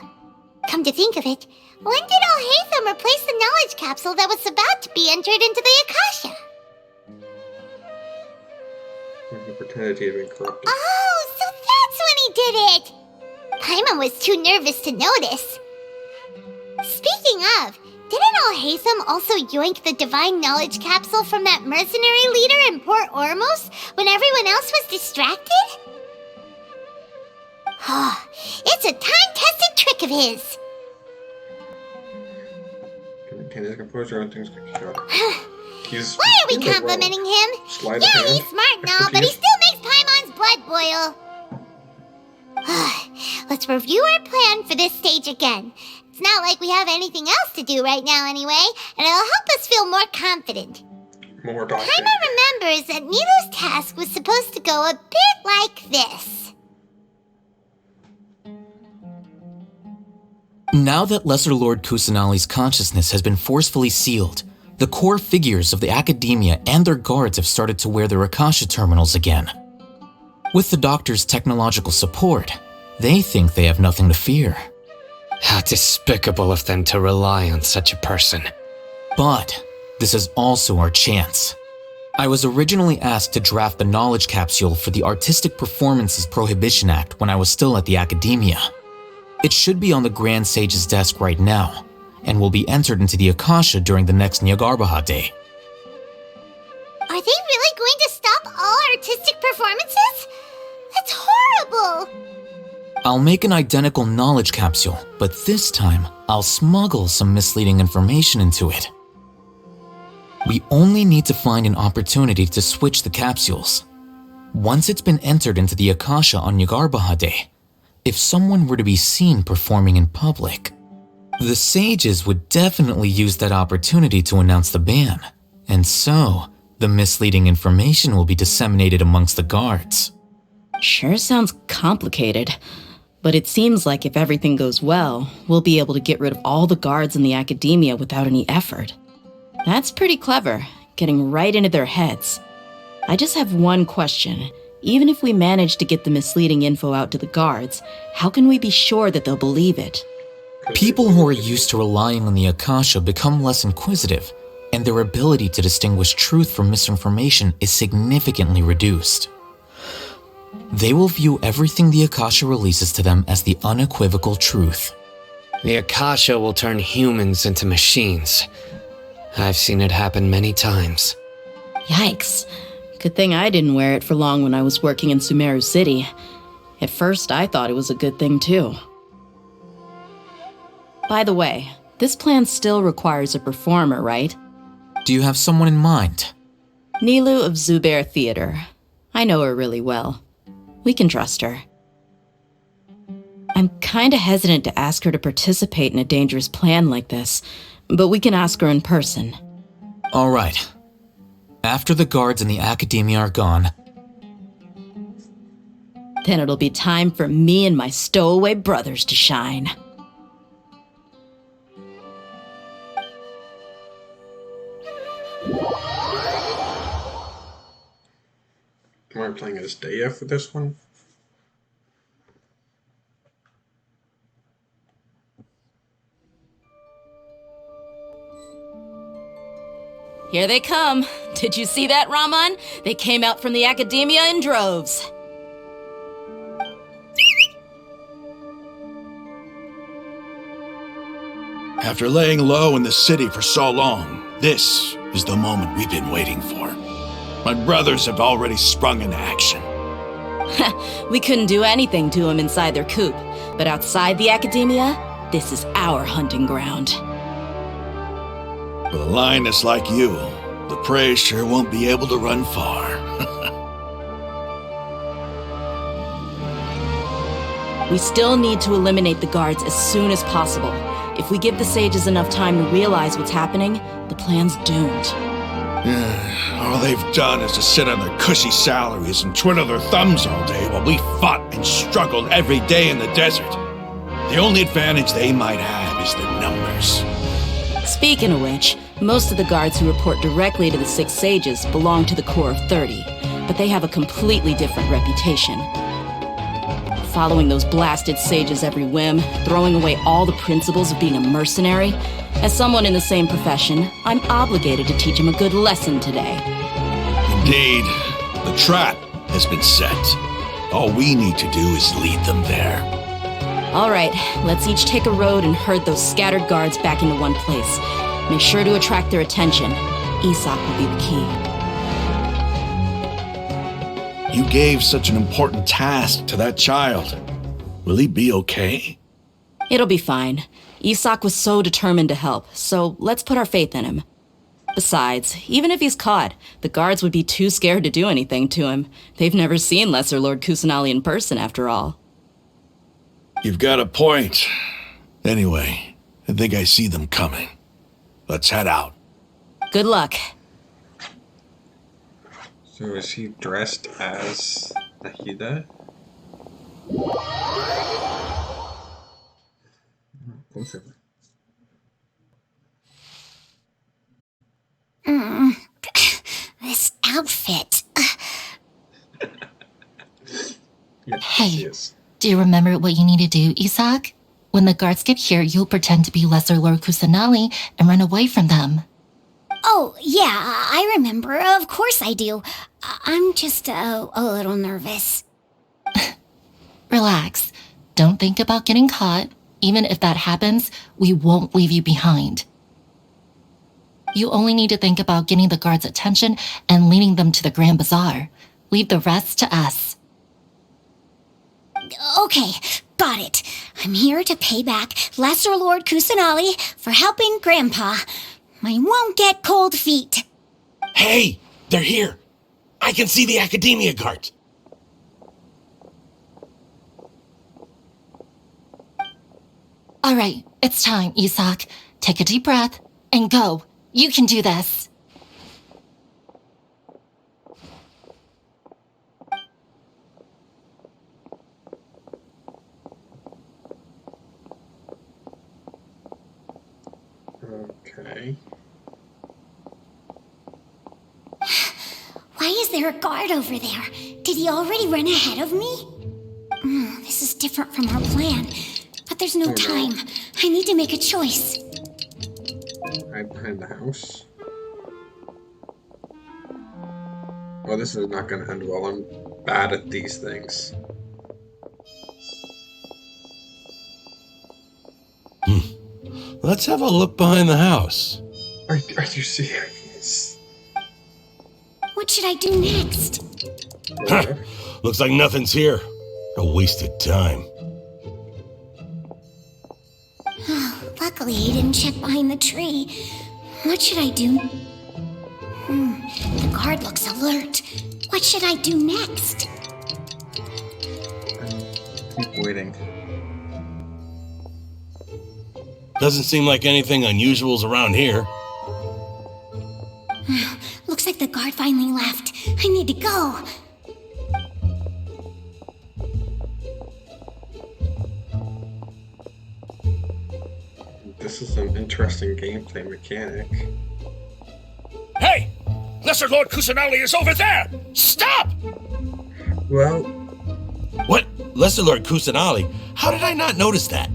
Come to think of it, when did Alhaitham replace the knowledge capsule that was about to be entered into the Akasha? When he pretended he had been corrupted. Oh, so that's when he did it! Paimon was too nervous to notice. Speaking of, didn't Alhaitham also yoink the divine knowledge capsule from that mercenary leader in Port Ormos when everyone else was distracted? Oh, it's a time-tested trick of his. Maintain his composure and things get chaotic. Why are we complimenting him? Yeah, he's smart and all, but he still makes Paimon's blood boil. Let's review our plan for this stage again. It's not like we have anything else to do right now anyway, and it'll help us feel more confident. More doctor. Paimon remembers that Nilu's task was supposed to go a bit like this. Now that Lesser Lord Kusanali's consciousness has been forcefully sealed, the core figures of the Academia and their guards have started to wear their Akasha terminals again. With the Doctor's technological support, they think they have nothing to fear. How despicable of them to rely on such a person. But this is also our chance. I was originally asked to draft the knowledge capsule for the Artistic Performances Prohibition Act when I was still at the Academia. It should be on the Grand Sage's desk right now, and will be entered into the Akasha during the next Nyargarbaha Day. Are they really going to stop all artistic performances? That's horrible! I'll make an identical knowledge capsule, but this time I'll smuggle some misleading information into it. We only need to find an opportunity to switch the capsules. Once it's been entered into the Akasha on Nyargarbaha Day, if someone were to be seen performing in public, the sages would definitely use that opportunity to announce the ban, and so the misleading information will be disseminated amongst the guards. Sure sounds complicated, but it seems like if everything goes well, we'll be able to get rid of all the guards in the Academia without any effort. That's pretty clever, getting right into their heads. I just have one question. Even if we manage to get the misleading info out to the guards, how can we be sure that they'll believe it? People who are used to relying on the Akasha become less inquisitive, and their ability to distinguish truth from misinformation is significantly reduced. They will view everything the Akasha releases to them as the unequivocal truth. The Akasha will turn humans into machines. I've seen it happen many times. Yikes. Good thing I didn't wear it for long when I was working in Sumeru City. At first, I thought it was a good thing too. By the way, this plan still requires a performer, right? Do you have someone in mind? Nilu of Zubair Theater. I know her really well. We can trust her. I'm kinda hesitant to ask her to participate in a dangerous plan like this, but we can ask her in person. All right. After the guards in the Academia are gone, then it'll be time for me and my stowaway brothers to shine. Am I playing as Daya for this one? Here they come. Did you see that, Raman? They came out from the Academia in droves. After laying low in the city for so long, this is the moment we've been waiting for. My brothers have already sprung into action. We couldn't do anything to them inside their coop, but outside the Academia, this is our hunting ground. With a lioness like you, the prey sure won't be able to run far. We still need to eliminate the guards as soon as possible. If we give the sages enough time to realize what's happening, the plan's doomed. All they've done is to sit on their cushy salaries and twiddle their thumbs all day while we fought and struggled every day in the desert. The only advantage they might have is their numbers. Speaking of which, most of the guards who report directly to the Six Sages belong to the Corps of 30, but they have a completely different reputation. following those blasted sages every whim, throwing away all the principles of being a mercenary. As someone in the same profession, I'm obligated to teach him a good lesson today. Indeed, the trap has been set. All we need to do is lead them there. All right, let's each take a road and herd those scattered guards back into one place. Make sure to attract their attention. Isak will be the key. You gave such an important task to that child. Will he be okay? It'll be fine. Isak was so determined to help, so let's put our faith in him. Besides, even if he's caught, the guards would be too scared to do anything to him. They've never seen Lesser Lord Kusanali in person, after all. You've got a point. Anyway, I think I see them coming. Let's head out. Good luck. So is he dressed as Nahida? Closer. This outfit. Hey, do you remember what you need to do, Isak? When the guards get here, you'll pretend to be Lesser Lord Kusanali and run away from them. Oh, yeah, I remember. Of course I do. I'm just a little nervous. Relax. Don't think about getting caught. Even if that happens, we won't leave you behind. You only need to think about getting the guards' attention and leading them to the Grand Bazaar. Leave the rest to us. Okay, got it. I'm here to pay back Lesser Lord Kusanali for helping Grandpa. I won't get cold feet. Hey, they're here. I can see the Academia guards. All right, it's time, Isak. Take a deep breath and go. You can do this. Okay. Why is there a guard over there? Did he already run ahead of me? This is different from our plan. But there's no time. I need to make a choice. Hide behind the house. Well, this is not going to end well. I'm bad at these things. Let's have a look behind the house. Are you serious? What should I do next? Huh. Looks like nothing's here. A wasted time. Luckily, he didn't check behind the tree. What should I do? The guard looks alert. What should I do next? Keep waiting. Doesn't seem like anything unusual's around here. Looks like the guard finally left. I need to go. This is an interesting gameplay mechanic. Hey! Lesser Lord Kusanali is over there! Stop! Well... What? Lesser Lord Kusanali? How did I not notice that?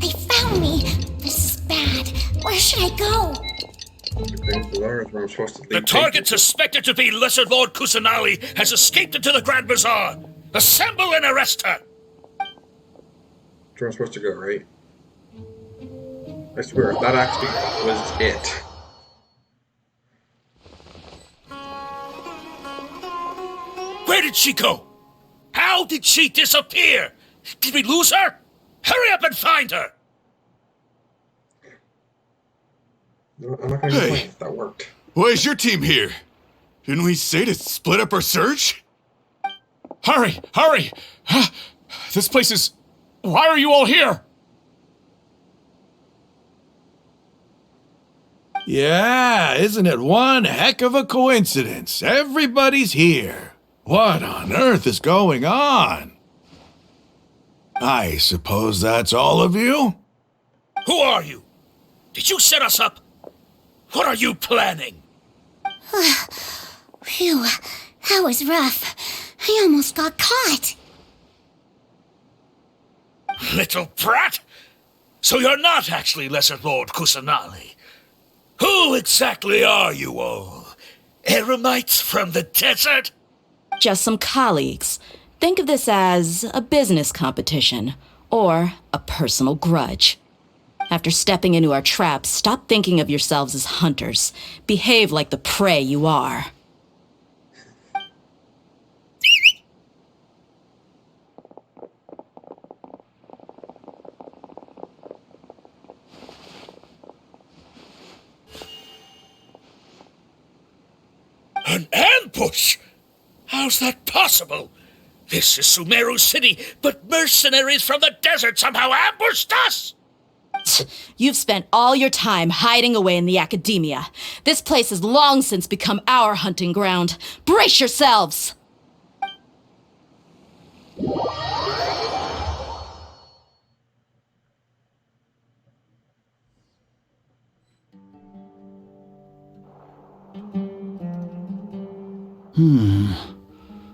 They found me. This is bad. Where should I go? The Grand Bazaar is where I'm supposed to lead. The target suspected to be Lesser Lord Kusanali has escaped into the Grand Bazaar. Assemble and arrest her! That's where I'm supposed to go, right? I swear, that actually was it. Where did she go? How did she disappear? Did we lose her? Hurry up and find her! No, I'm not gonna complain. That worked. Why is your team here? Didn't we say to split up our search? Hurry! Hurry! This place is... Why are you all here? Yeah, isn't it one heck of a coincidence? Everybody's here. What on earth is going on? I suppose that's all of you? Who are you? Did you set us up? What are you planning? Phew, that was rough. I almost got caught. little brat! So you're not actually Lesser Lord Kusanali. Who exactly are you all? Eremites from the desert? Just some colleagues. Think of this as a business competition, or a personal grudge. After stepping into our traps, stop thinking of yourselves as hunters. Behave like the prey you are. An ambush? How's that possible? This is Sumeru City, but mercenaries from the desert somehow ambushed us! You've spent all your time hiding away in the academia. This place has long since become our hunting ground. Brace yourselves!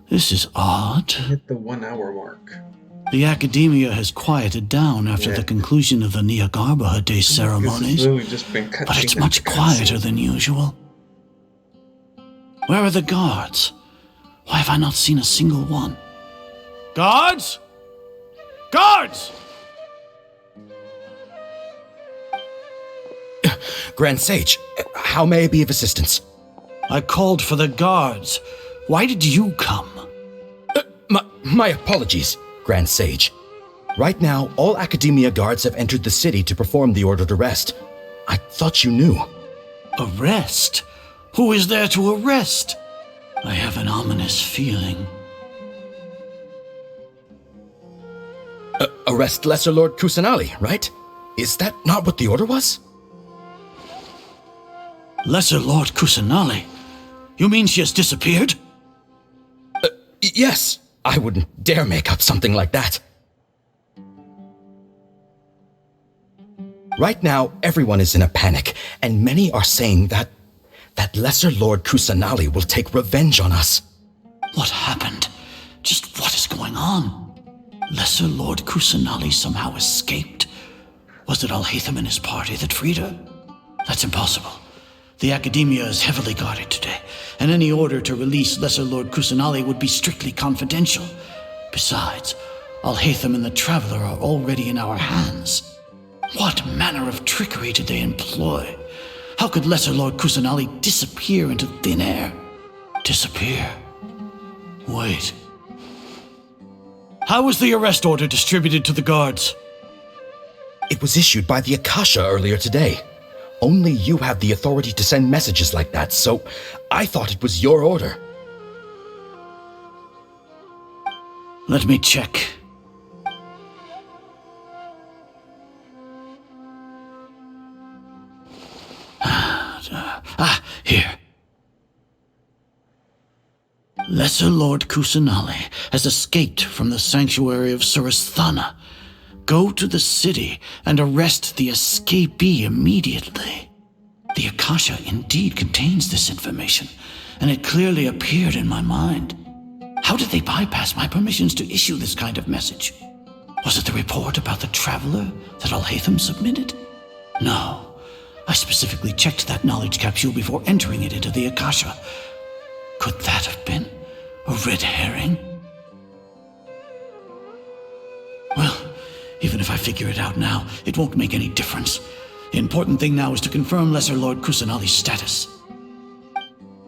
This is odd. Hit the 1 hour mark. The academia has quieted down after the conclusion of the Niagarbaha Day ceremonies, but it's much quieter than usual. Where are the guards? Why have I not seen a single one? Guards? Guards! Grand Sage, how may I be of assistance? I called for the guards. Why did you come? My apologies, Grand Sage. Right now, all Academia guards have entered the city to perform the ordered arrest. I thought you knew. Arrest? Who is there to arrest? I have an ominous feeling. Arrest Lesser Lord Kusanali, right? Is that not what the order was? Lesser Lord Kusanali? You mean she has disappeared? Yes. I wouldn't dare make up something like that. Right now, everyone is in a panic, and many are saying that Lesser Lord Kusanali will take revenge on us. What happened? Just what is going on? Lesser Lord Kusanali somehow escaped. Was it Alhaitham and his party that freed her? That's impossible. The Academia is heavily guarded today, and any order to release Lesser Lord Kusanali would be strictly confidential. Besides, Alhaitham and the Traveler are already in our hands. What manner of trickery did they employ? How could Lesser Lord Kusanali disappear into thin air? Disappear? Wait. How was the arrest order distributed to the guards? It was issued by the Akasha earlier today. Only you have the authority to send messages like that, so I thought it was your order. Let me check. Here. Lesser Lord Kusanali has escaped from the sanctuary of Surasthana. Go to the city and arrest the escapee immediately. The Akasha indeed contains this information, and it clearly appeared in my mind. How did they bypass my permissions to issue this kind of message? Was it the report about the Traveler that Alhaitham submitted? No. I specifically checked that knowledge capsule before entering it into the Akasha. Could that have been a red herring? Well, even if I figure it out now, it won't make any difference. The important thing now is to confirm Lesser Lord Kusanali's status.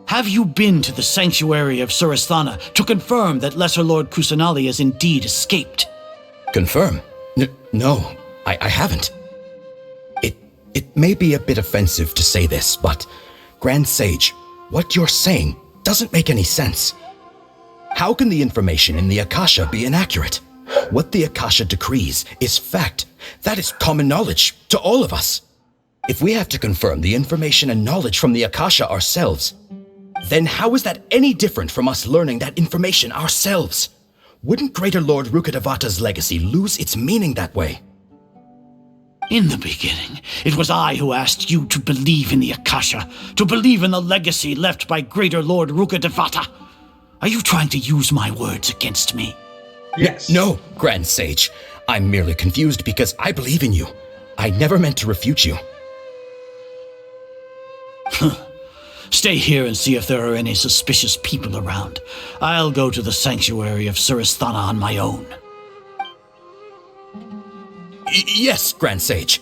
Have you been to the sanctuary of Surasthana to confirm that Lesser Lord Kusanali has indeed escaped? Confirm? No, I haven't. It may be a bit offensive to say this, but Grand Sage, what you're saying doesn't make any sense. How can the information in the Akasha be inaccurate? What the Akasha decrees is fact. That is common knowledge to all of us. If we have to confirm the information and knowledge from the Akasha ourselves, then how is that any different from us learning that information ourselves? Wouldn't Greater Lord Rukkhadevata's legacy lose its meaning that way? In the beginning, it was I who asked you to believe in the Akasha, to believe in the legacy left by Greater Lord Rukkhadevata. Are you trying to use my words against me? Yes. No, Grand Sage. I'm merely confused because I believe in you. I never meant to refute you. Stay here and see if there are any suspicious people around. I'll go to the sanctuary of Surasthana on my own. Yes, Grand Sage.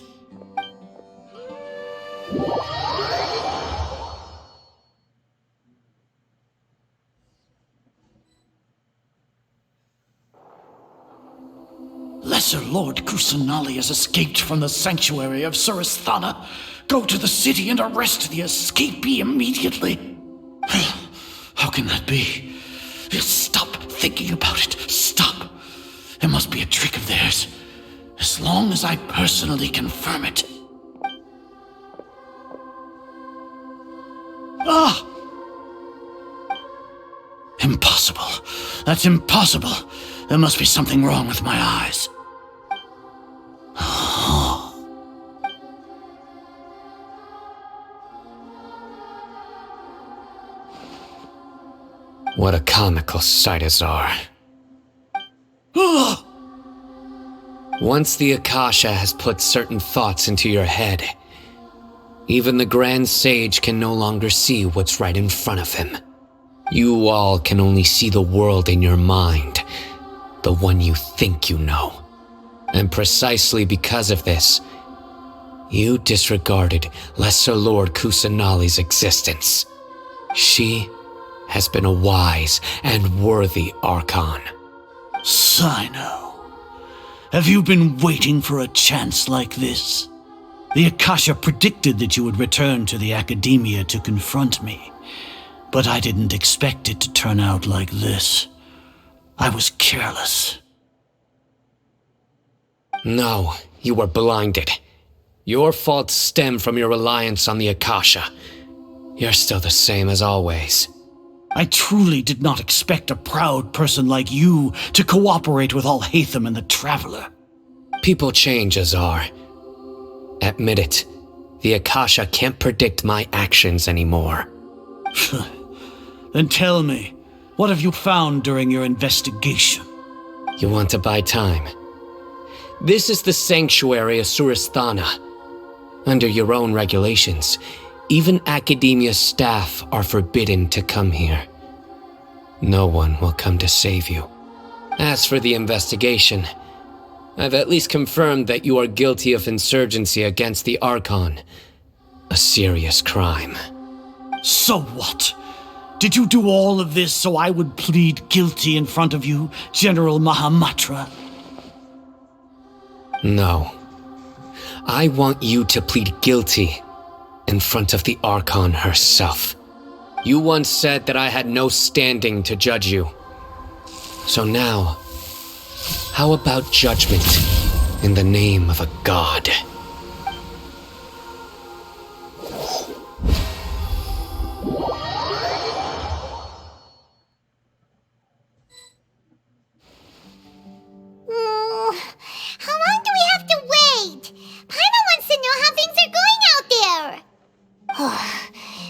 Lesser Lord Kusanali has escaped from the sanctuary of Surasthana. Go to the city and arrest the escapee immediately. How can that be? Stop thinking about it. Stop. It must be a trick of theirs. As long as I personally confirm it. Ah! Impossible. That's impossible. There must be something wrong with my eyes. What a comical sight, Azar. Once the Akasha has put certain thoughts into your head, even the Grand Sage can no longer see what's right in front of him. You all can only see the world in your mind, the one you think you know. And precisely because of this, you disregarded Lesser Lord Kusanali's existence. She has been a wise and worthy Archon. Sino, have you been waiting for a chance like this? The Akasha predicted that you would return to the Academia to confront me, but I didn't expect it to turn out like this. I was careless. No, you were blinded. Your faults stem from your reliance on the Akasha. You're still the same as always. I truly did not expect a proud person like you to cooperate with Alhaitham and the Traveler. People change, Azar. Admit it. The Akasha can't predict my actions anymore. Then tell me, what have you found during your investigation? You want to buy time? This is the sanctuary of Surasthana. Under your own regulations, even Academia staff are forbidden to come here. No one will come to save you. As for the investigation, I've at least confirmed that you are guilty of insurgency against the Archon. A serious crime. So what? Did you do all of this so I would plead guilty in front of you, General Mahamatra? No. I want you to plead guilty in front of the Archon herself. You once said that I had no standing to judge you. So now, how about judgment in the name of a god? How long do we have to wait? Paimon wants to know how things are going out there.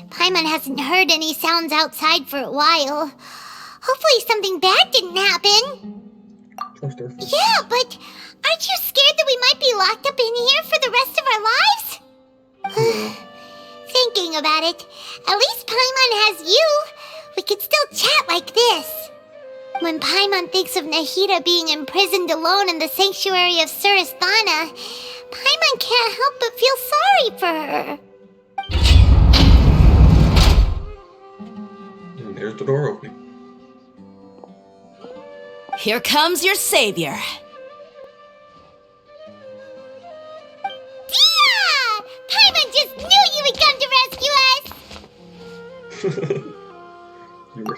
Paimon hasn't heard any sounds outside for a while. Hopefully something bad didn't happen. Yeah, but aren't you scared that we might be locked up in here for the rest of our lives? Thinking about it, at least Paimon has you. We could still chat like this. When Paimon thinks of Nahida being imprisoned alone in the sanctuary of Surasthana, Paimon can't help but feel sorry for her. And there's the door opening. Here comes your savior. Tia! Paimon just knew you would come to rescue us!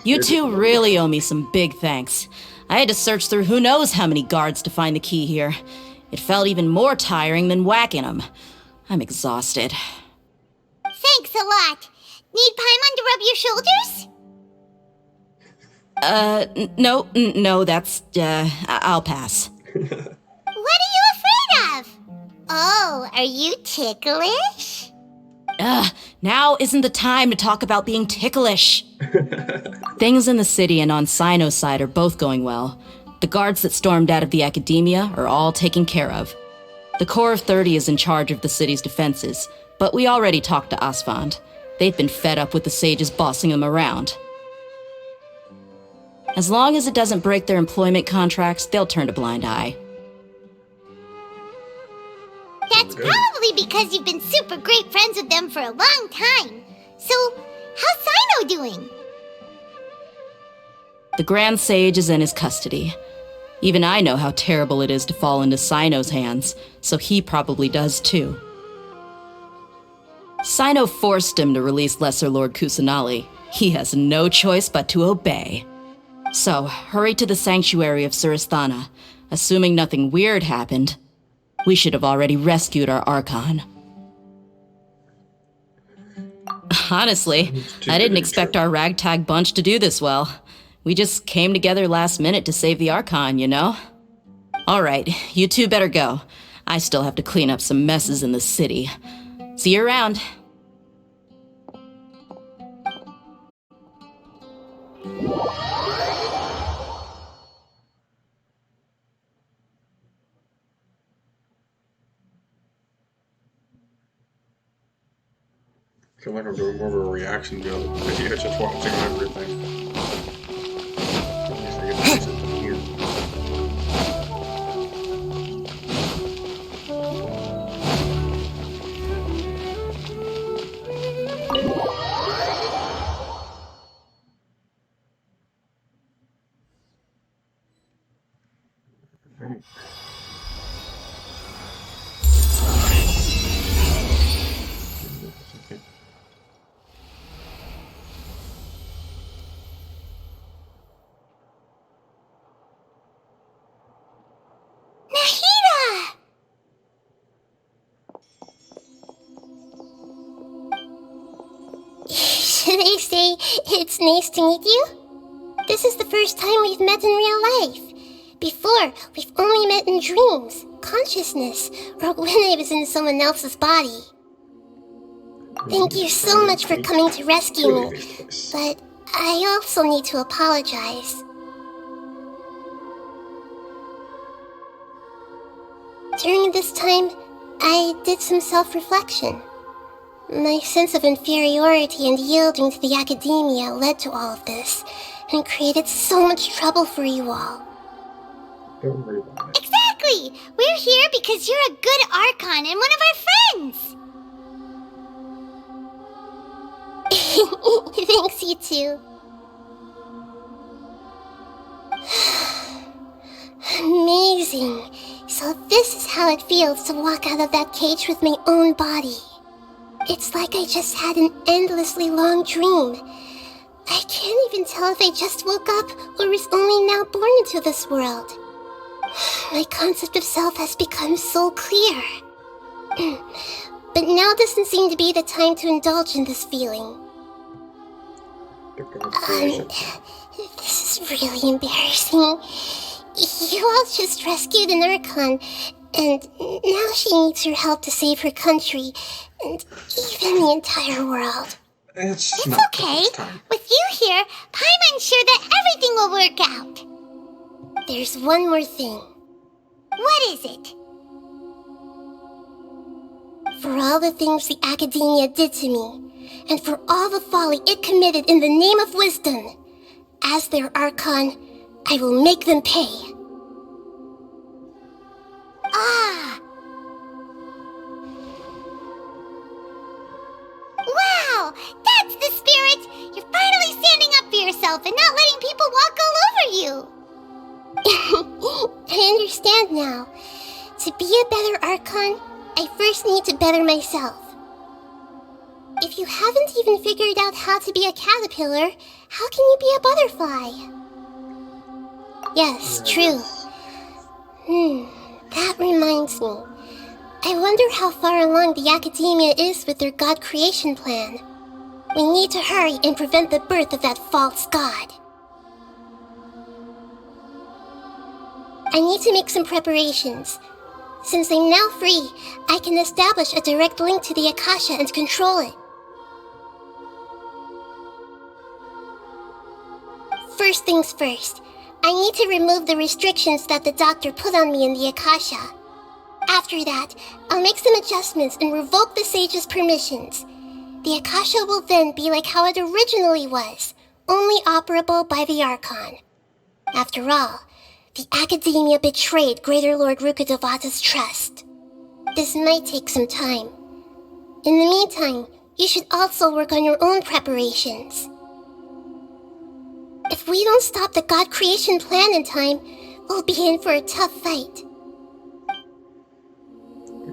You two really owe me some big thanks. I had to search through who knows how many guards to find the key here. It felt even more tiring than whacking them. I'm exhausted. Thanks a lot. Need Paimon to rub your shoulders? No, that's, I'll pass. What are you afraid of? Oh, are you ticklish? Now isn't the time to talk about being ticklish. Things in the city and on Sino's side are both going well. The guards that stormed out of the Academia are all taken care of. The Corps of 30 is in charge of the city's defenses, but we already talked to Asfand. They've been fed up with the sages bossing them around. As long as it doesn't break their employment contracts, they'll turn a blind eye. That's probably because you've been super great friends with them for a long time. So, how's Sino doing? The Grand Sage is in his custody. Even I know how terrible it is to fall into Sino's hands, so he probably does too. Sino forced him to release Lesser Lord Kusanali. He has no choice but to obey. So, hurry to the sanctuary of Surasthana. Assuming nothing weird happened, we should have already rescued our Archon. Honestly, I didn't expect our ragtag bunch to do this well. We just came together last minute to save the Archon, you know? Alright, you two better go. I still have to clean up some messes in the city. See you around. I feel like I'm doing more of a reaction video, just watching everything. At least I get to see something here. Should I say it's nice to meet you? This is the first time we've met in real life. Before, we've only met in dreams, consciousness, or when I was in someone else's body. Thank you so much for coming to rescue me, but I also need to apologize. During this time, I did some self-reflection. My sense of inferiority and yielding to the Academia led to all of this, and created so much trouble for you all. Don't worry about it. Exactly! We're here because you're a good Archon and one of our friends! Thanks, you too. Amazing. So this is how it feels to walk out of that cage with my own body. It's like I just had an endlessly long dream. I can't even tell if I just woke up or was only now born into this world. My concept of self has become so clear. But now doesn't seem to be the time to indulge in this feeling. This is really embarrassing. You all just rescued an Archon, and now she needs your help to save her country, and even the entire world. It's okay. With you here, Paimon's sure that everything will work out. There's one more thing. What is it? For all the things the Academia did to me, and for all the folly it committed in the name of wisdom, as their Archon, I will make them pay. Ah! Wow! That's the spirit! You're finally standing up for yourself and not letting people walk all over you! I understand now. To be a better Archon, I first need to better myself. If you haven't even figured out how to be a caterpillar, how can you be a butterfly? Yes, true. That reminds me. I wonder how far along the Academia is with their god creation plan. We need to hurry and prevent the birth of that false god. I need to make some preparations. Since I'm now free, I can establish a direct link to the Akasha and control it. First things first, I need to remove the restrictions that the doctor put on me in the Akasha. After that, I'll make some adjustments and revoke the sage's permissions. The Akasha will then be like how it originally was, only operable by the Archon. After all, the Academia betrayed Greater Lord Rukkhadevata's trust. This might take some time. In the meantime, you should also work on your own preparations. If we don't stop the God creation plan in time, we'll be in for a tough fight.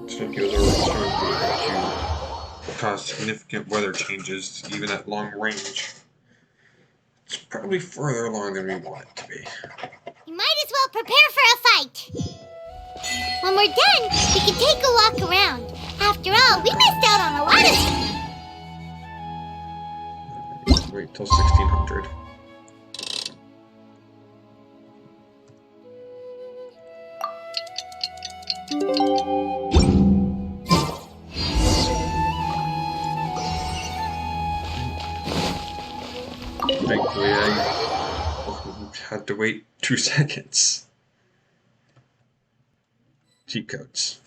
Tsukiyo's already shown me that you cause significant weather changes, even at long range. It's probably further along than we want it to be. You might as well prepare for a fight. When we're done, we can take a walk around. After all, we missed out on a lot of stuff. Wait till 1600. Thankfully, I had to wait 2 seconds. Cheat codes.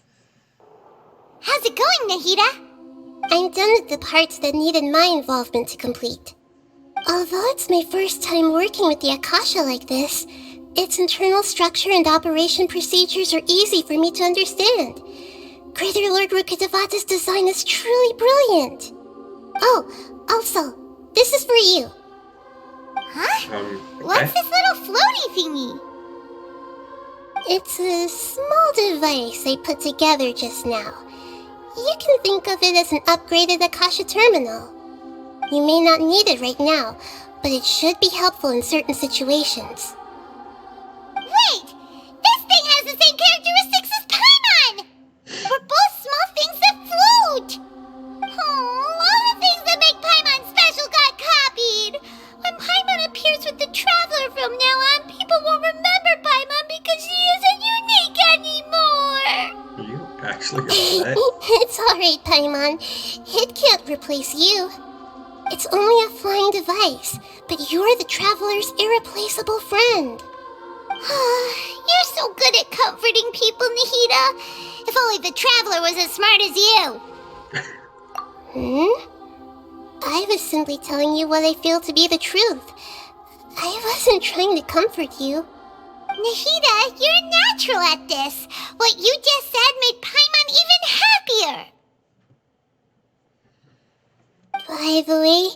How's it going, Nahida? I'm done with the parts that needed my involvement to complete. Although it's my first time working with the Akasha like this, its internal structure and operation procedures are easy for me to understand. Greater Lord Rukkhadevata's design is truly brilliant. Oh, also, this is for you. Huh? Okay. What's this little floaty thingy? It's a small device I put together just now. You can think of it as an upgraded Akasha terminal. You may not need it right now, but it should be helpful in certain situations. Wait! This thing has the same characteristics as Paimon! We're both small things that float! Oh, all the things that make Paimon special got copied! When Paimon appears with the Traveler from now on, people won't remember Paimon because she isn't unique anymore! Are you actually upset? It's alright, Paimon. It can't replace you. It's only a flying device, but you're the Traveler's irreplaceable friend. You're so good at comforting people, Nahida. If only the Traveler was as smart as you. I was simply telling you what I feel to be the truth. I wasn't trying to comfort you. Nahida, you're natural at this. What you just said made Paimon even happier. By the way,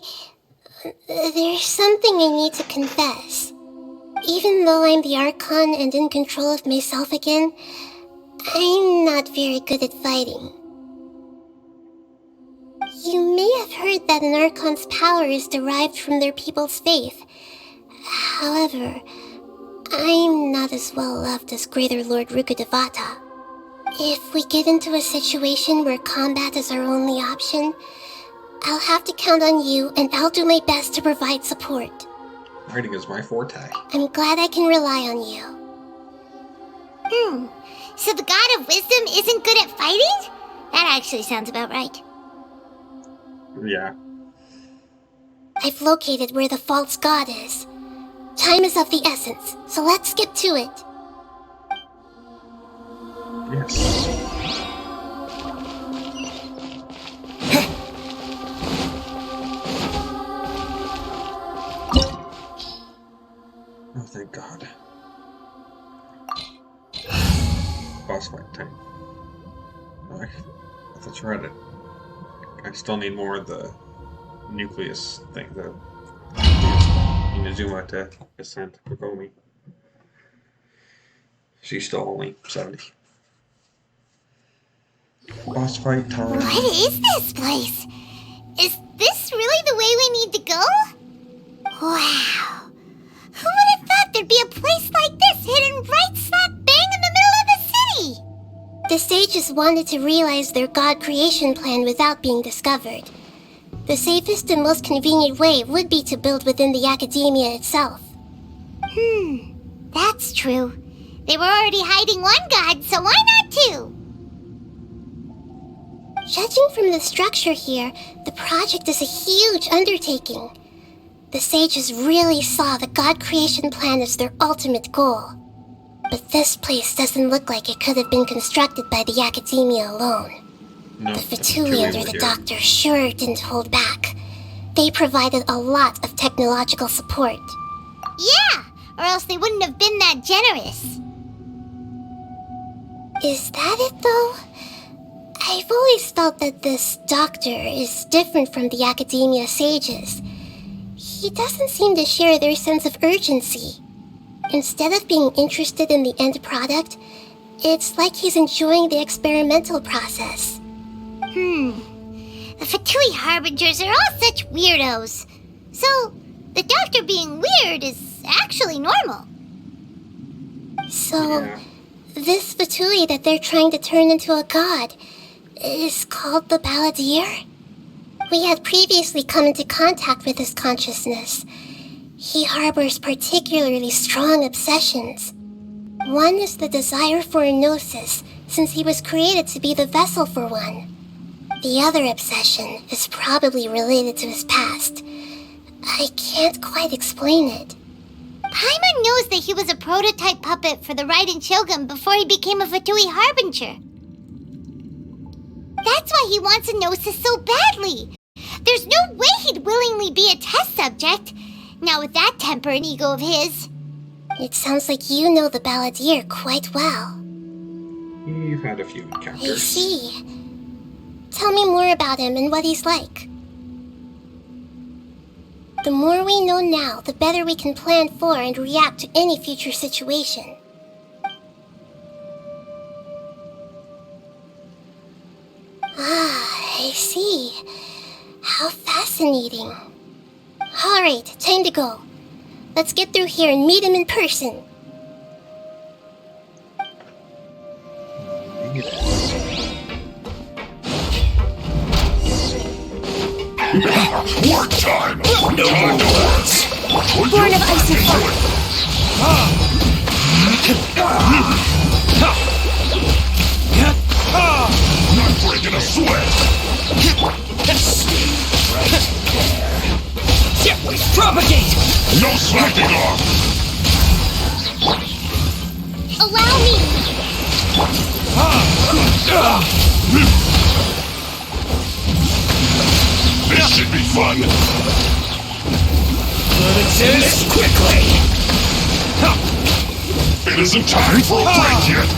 there's something I need to confess. Even though I'm the Archon and in control of myself again, I'm not very good at fighting. You may have heard that an Archon's power is derived from their people's faith. However, I'm not as well loved as Greater Lord Rukkhadevata. If we get into a situation where combat is our only option, I'll have to count on you, and I'll do my best to provide support. Fighting is my forte. I'm glad I can rely on you. So the God of Wisdom isn't good at fighting? That actually sounds about right. Yeah. I've located where the false god is. Time is of the essence, so let's skip to it. Yes. Oh, thank God. Boss fight time. I thought you read it. I still need more of the nucleus thing, the Inazuma to ascend Kokomi. She's still only 70. Boss fight time. What is this place? Is this really the way we need to go? Wow. Who would have thought there'd be a place like this hidden right slap bang in the middle of the city? The sages wanted to realize their god creation plan without being discovered. The safest and most convenient way would be to build within the academia itself. That's true. They were already hiding one god, so why not two? Judging from the structure here, the project is a huge undertaking. The sages really saw the God creation plan as their ultimate goal. But this place doesn't look like it could have been constructed by the academia alone. No, The Fatui under the Doctor sure didn't hold back. They provided a lot of technological support. Yeah, or else they wouldn't have been that generous. Is that it, though? I've always felt that this Doctor is different from the academia sages. He doesn't seem to share their sense of urgency. Instead of being interested in the end product, it's like he's enjoying the experimental process. The Fatui Harbingers are all such weirdos. So, the Doctor being weird is actually normal. So, this Fatui that they're trying to turn into a god is called the Balladeer? We had previously come into contact with his consciousness. He harbors particularly strong obsessions. One is the desire for a gnosis, since he was created to be the vessel for one. The other obsession is probably related to his past. I can't quite explain it. Paimon knows that he was a prototype puppet for the Raiden Shogun before he became a Fatui Harbinger. That's why he wants a gnosis so badly. There's no way he'd willingly be a test subject, not with that temper and ego of his. It sounds like you know the Balladeer quite well. You've had a few I encounters. see. Tell me more about him and what he's like. The more we know now, the better we can plan for and react to any future situation. Ah, I see. How fascinating. Alright, time to go. Let's get through here and meet him in person. Work time! No more words! Born of ice and fire. Not breaking a sweat! Propagate! No slacking off! Allow me! This should be fun! This quickly! It isn't time for a break yet!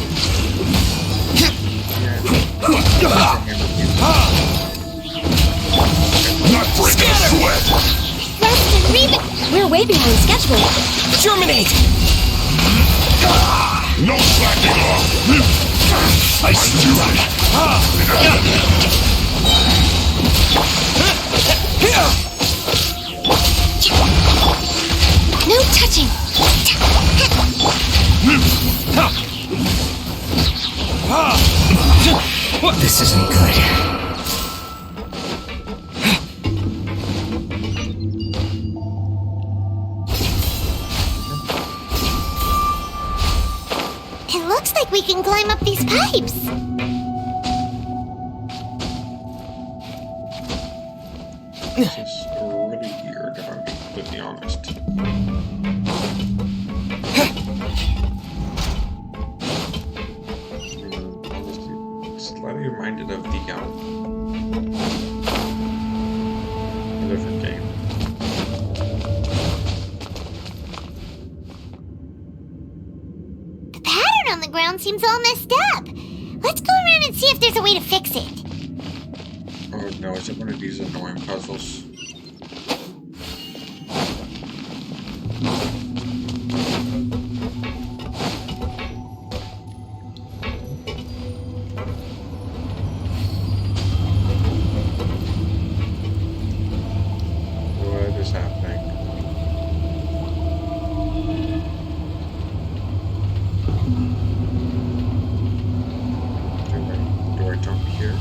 Not breaking a sweat! Rest and read. We're way behind schedule. Germinate! No slacking off! I do No touching. This isn't good. It looks like we can climb up these pipes. This is really weird, if I'm being completely honest. Honestly, slightly reminded of the a different game. The pattern on the ground seems all messed up. Let's go around and see if there's a way to fix it. Oh no, is it one of these annoying puzzles? What is happening? Do I jump here?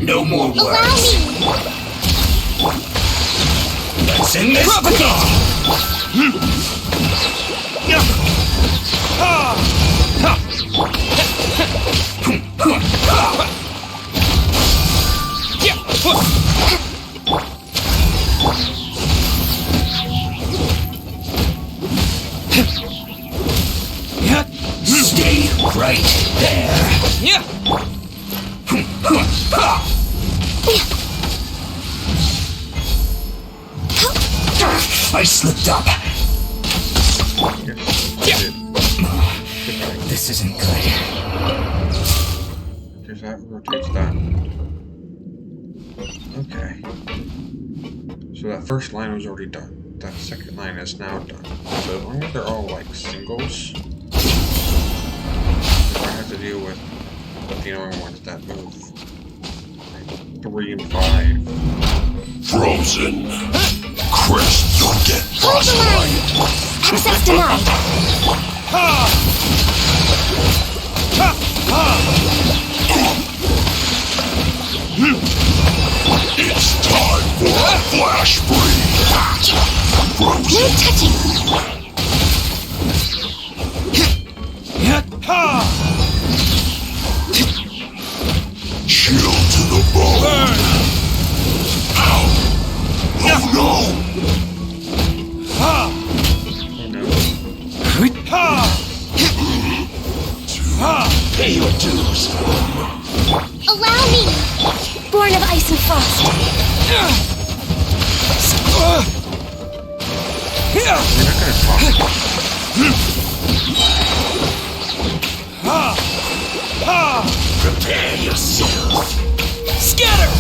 No more words! Allow me! Let's end this quick! Stay right there. I slipped up. This isn't good. Because that rotates that. Okay. So that first line was already done. That second line is now done. So as long as they're all like singles, I have to deal with the annoying ones that move. Like 3 and 5. Frozen. Chris, you'll get frostbite. Access denied. It's time for a flash freeze. Frozen. No touching. Chill to the bone. Ow. Oh no! Pay your dues. Allow me. Born of ice and frost. You're not gonna talk. Prepare yourself. Scatter.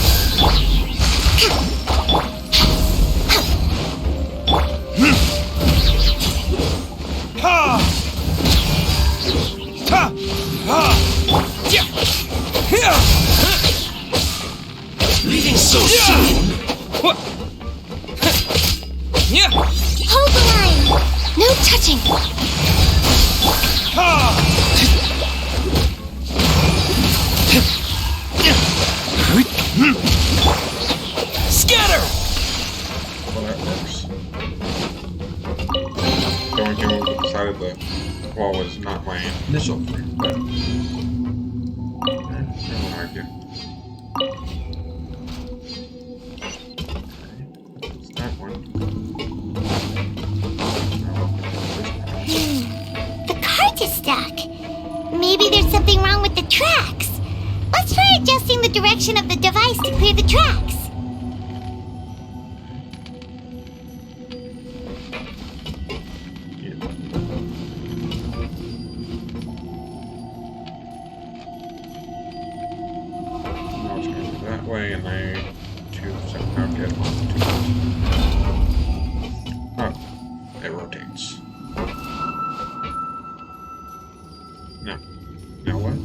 Leaving so soon. Hold the line. No touching. Scatter. Well, that works. Going to the side of the wall was not my initial plan, but I won't argue. It's that one. The cart is stuck. Maybe there's something wrong with the tracks. Let's try adjusting the direction of the device to clear the tracks. Now it's going to go that way, and I to somehow get onto it. Oh, it rotates. No. Now what?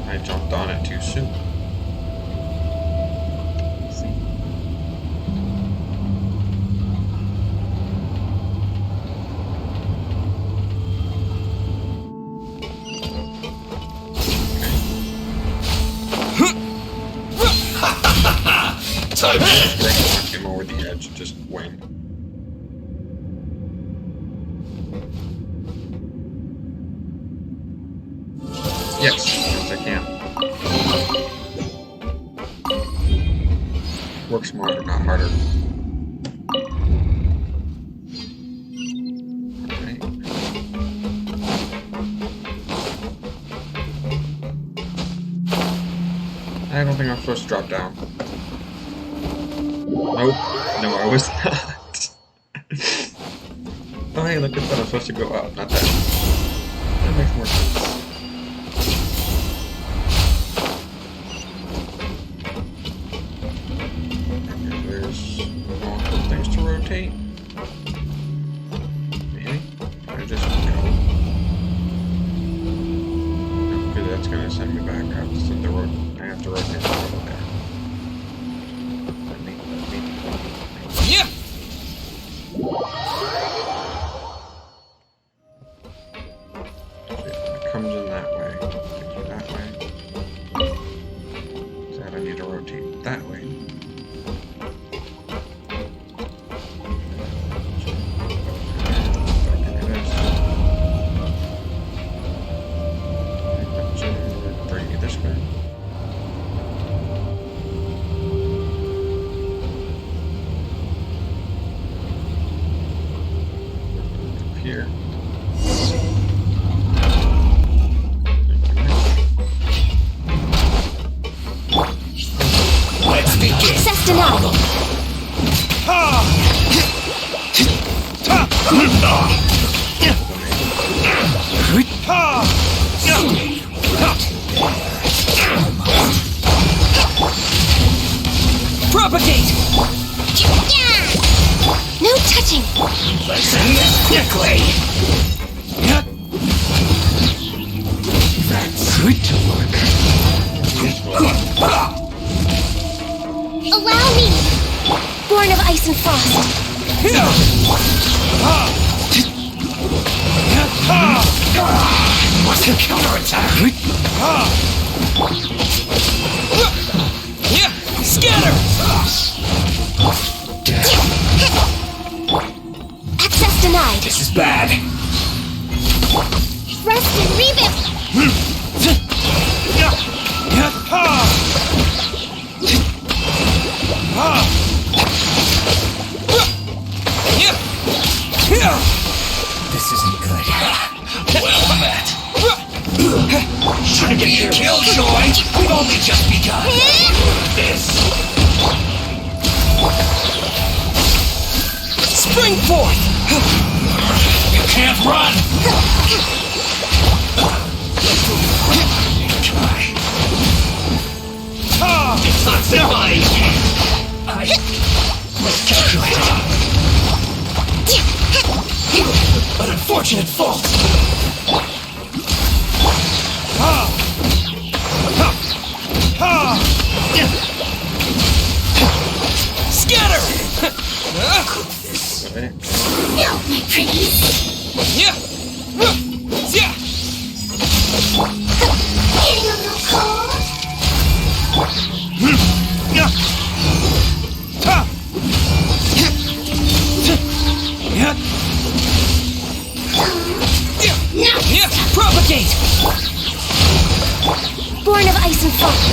I jumped on it too soon. Time. Knock him over the edge and just win. Yes, yes I can. Work smarter, not harder. Alright. I don't think I'm supposed to drop down. Nope. No, I was not. Oh, hey, look at that. I'm supposed to go up, not that. That makes more sense. Okay, there's multiple things to rotate. Maybe? Can I just go? No, because that's going to send me back up. So I have to rotate over there. Yeah. comes in that way. Takes me that way. So I need to rotate that way. Bring me this way. Here. Let's begin. Access denied. Propagate! No touching. Let's end this quickly. That's good to work. Allow me. Born of ice and frost. What's the counterattack? Scatter! Access denied. This is bad. Rest and reboot. This isn't good. Well met. Trying to get your killjoy? We've only just begun. This. Spring forth! You can't run. It's not simple. Let's calculate. An unfortunate fault. Scatter! No, my pretties. Yeah! Yeah! Here you go, cold. Yeah! Propagate! Born of ice and fire.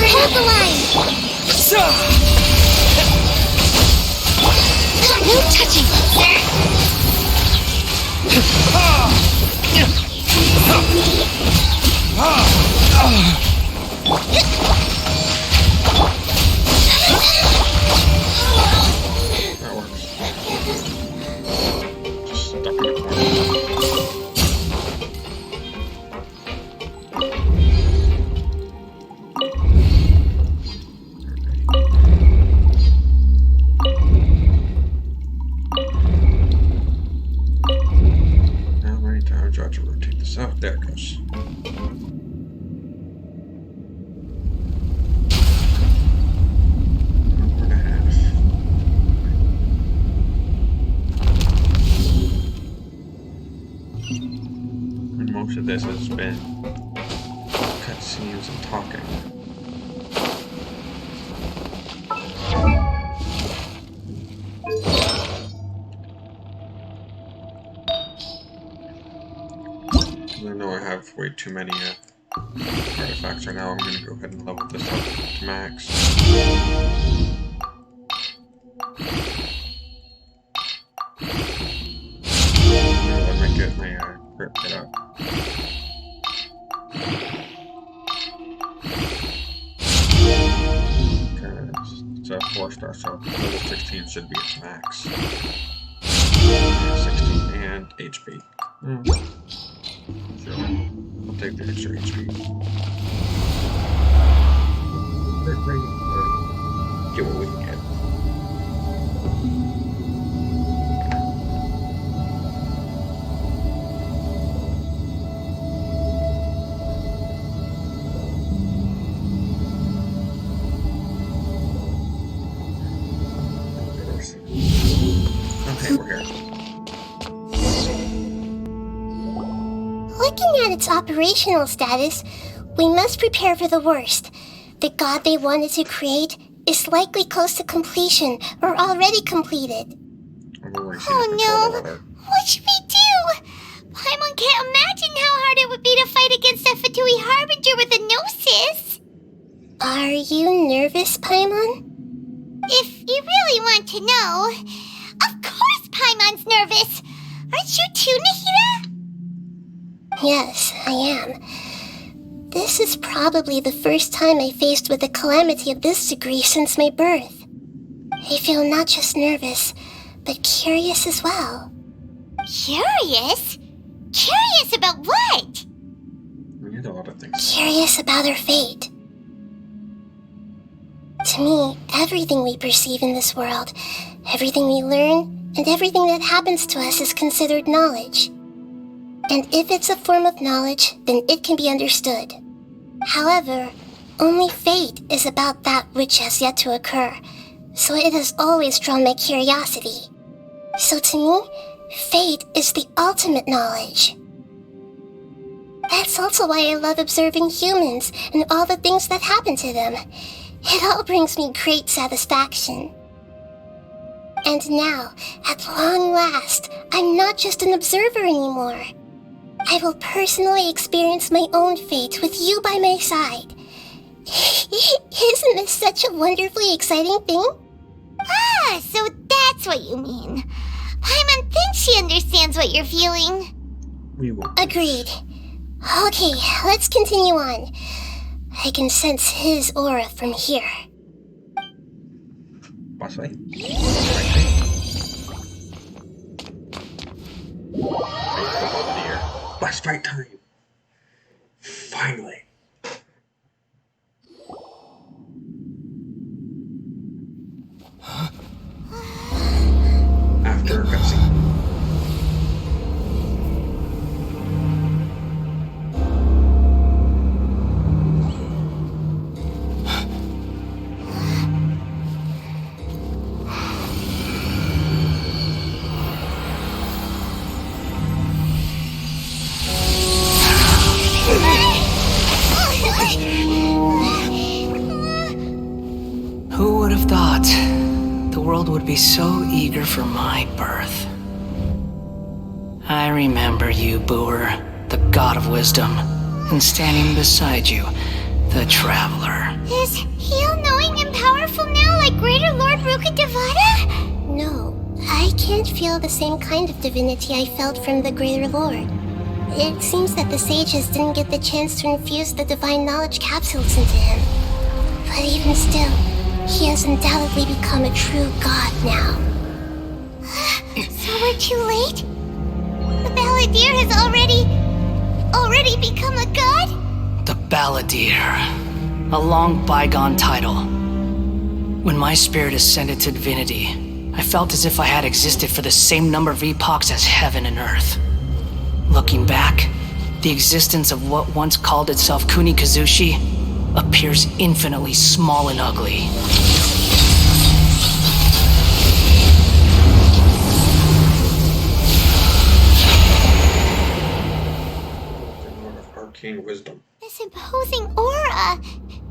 Hold the line. No touching. That works. Just stuck in the corner. How many times do I have to rotate this out? There it goes. And most of this has been cutscenes and talking. I know I have way too many artifacts right now. I'm going to go ahead and level this up to max. Let me get my grip put up. Because it's a 4-star, so level 16 should be its max. 16 and HP. Sure. I'll take the extra HP. its operational status, we must prepare for the worst. The god they wanted to create is likely close to completion or already completed. Oh no! What should we do? Paimon can't imagine how hard it would be to fight against a Fatui Harbinger with a Gnosis. Are you nervous, Paimon? If you really want to know, of course Paimon's nervous. Aren't you too, Nahida? Yes, I am. This is probably the first time I faced with a calamity of this degree since my birth. I feel not just nervous, but curious as well. Curious? Curious about what? We need a lot of things. Curious about our fate. To me, everything we perceive in this world, everything we learn, and everything that happens to us is considered knowledge. And if it's a form of knowledge, then it can be understood. However, only fate is about that which has yet to occur, so it has always drawn my curiosity. So to me, fate is the ultimate knowledge. That's also why I love observing humans and all the things that happen to them. It all brings me great satisfaction. And now, at long last, I'm not just an observer anymore. I will personally experience my own fate with you by my side. Isn't this such a wonderfully exciting thing? Ah, so that's what you mean. Paimon thinks she understands what you're feeling. We will. Agreed. Okay, let's continue on. I can sense his aura from here. Boss fight. Boss fight time. Finally. After a cutscene. Who would have thought the world would be so eager for my birth? I remember you, Boor, the god of wisdom, and standing beside you, the traveler. Is he all-knowing and powerful now like Greater Lord Rukkhadevata? No, I can't feel the same kind of divinity I felt from the Greater Lord. It seems that the sages didn't get the chance to infuse the divine knowledge capsules into him. But even still, he has undoubtedly become a true god now. So we're too late? The Balladeer has already become a god? The Balladeer. A long bygone title. When my spirit ascended to divinity, I felt as if I had existed for the same number of epochs as heaven and earth. Looking back, the existence of what once called itself Kuni Kazushi appears infinitely small and ugly. Arcane wisdom. This imposing aura.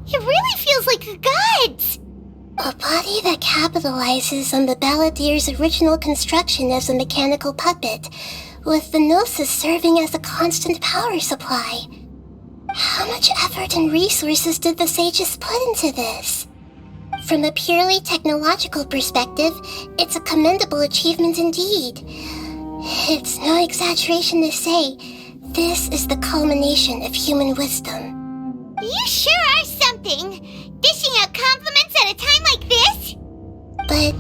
It really feels like a god's. A body that capitalizes on the Balladeer's original construction as a mechanical puppet, with the Gnosis serving as a constant power supply. How much effort and resources did the sages put into this? From a purely technological perspective, it's a commendable achievement indeed. It's no exaggeration to say, this is the culmination of human wisdom. You sure are something, dishing out compliments at a time like this? But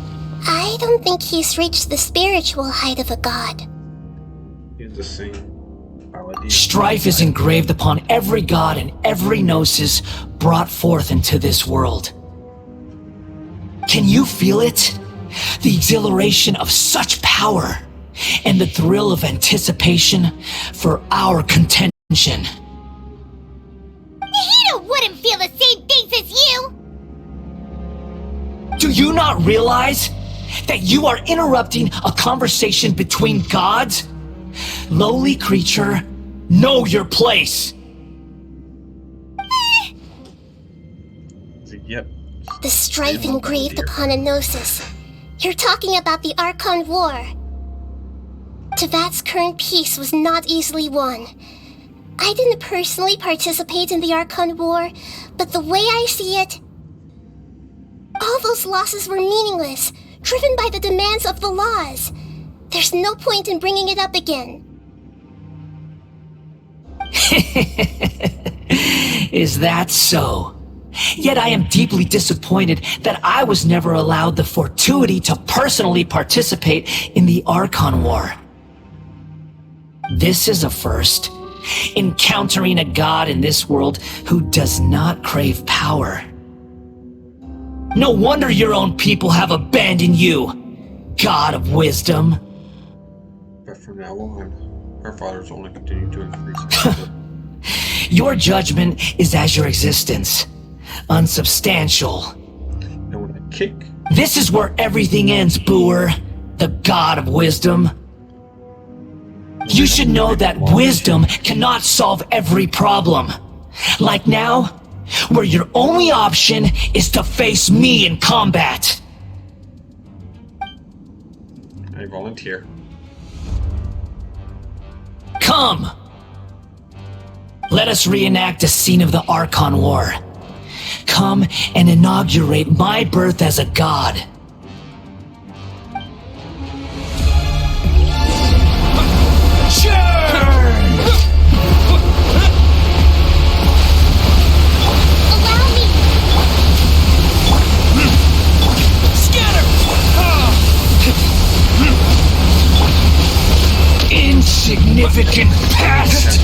I don't think he's reached the spiritual height of a god. He's the same. Strife is engraved upon every god and every gnosis brought forth into this world. Can you feel it? The exhilaration of such power and the thrill of anticipation for our contention. Nahida wouldn't feel the same things as you! Do you not realize that you are interrupting a conversation between gods? Lowly creature, Know your place! Yep. The strife engraved upon a gnosis. You're talking about the Archon War. Tevat's current peace was not easily won. I didn't personally participate in the Archon War, but the way I see it, all those losses were meaningless, driven by the demands of the laws. There's no point in bringing it up again. Is that so? Yet I am deeply disappointed that I was never allowed the fortuity to personally participate in the Archon War. This is a first. Encountering a god in this world who does not crave power. No wonder your own people have abandoned you, God of wisdom. But from now on, our fathers only continue to increase. Your judgment is as your existence, unsubstantial. And when I kick, this is where everything ends, Boer, the God of wisdom. You should know that wisdom cannot solve every problem. Like now, where your only option is to face me in combat. I volunteer. Come! Let us reenact a scene of the Archon War. Come and inaugurate my birth as a god. Insignificant past!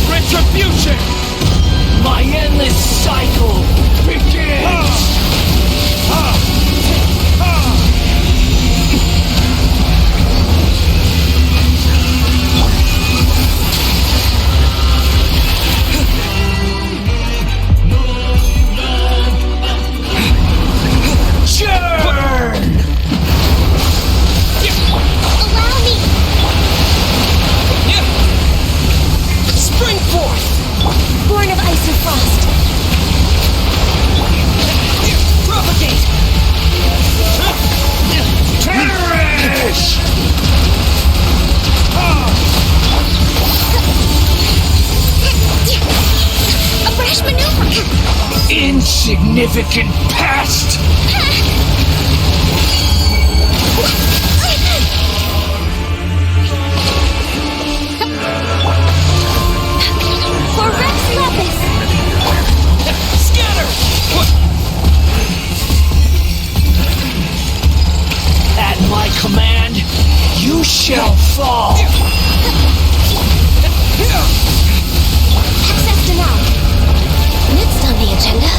Retribution! My endless cycle begins! Born of ice and frost. Propagate! Perish! A brash maneuver. Insignificant past! For Rex Lapis. Scatter! At my command, you shall fall! Access denied. Next on the agenda.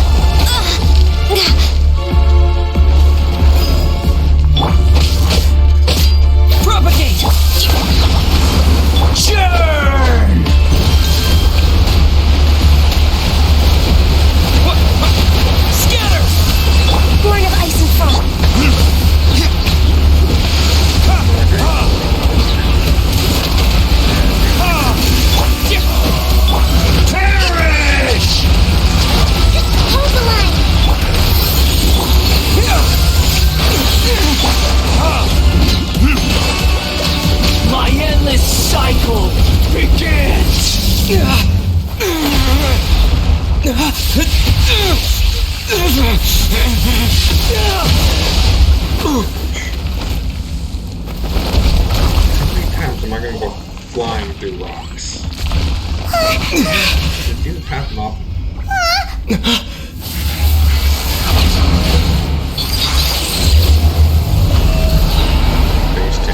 Propagate! Churn! Scatter! Born of ice and frost. Perish! Hold the line. My endless cycle begins! How many times am I gonna go flying through rocks? Did you tap them up? Phase 2.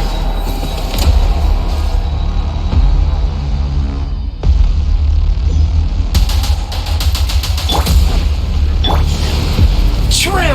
Trim!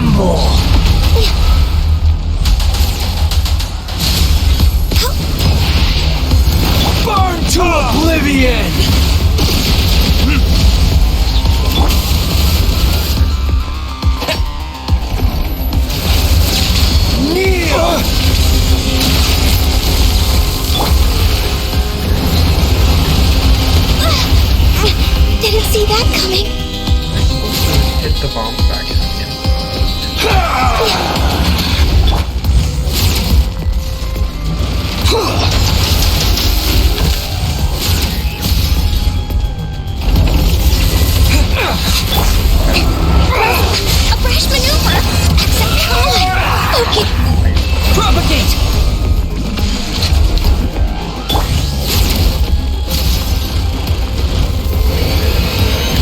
that coming? Hit the bomb back again. A brash maneuver! Accept calling! Okay. Propagate!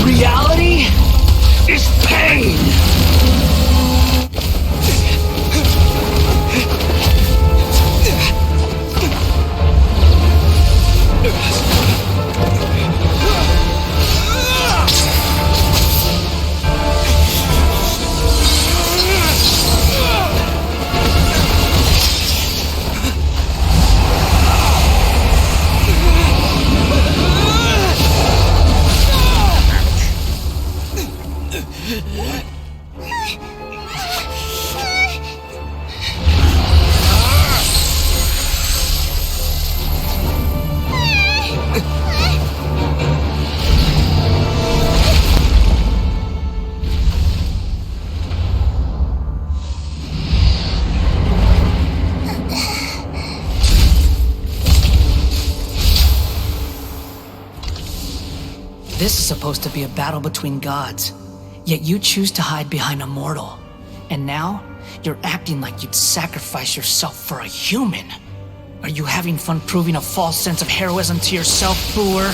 Reality is pain! This is supposed to be a battle between gods, yet you choose to hide behind a mortal. And now, you're acting like you'd sacrifice yourself for a human. Are you having fun proving a false sense of heroism to yourself, Booer?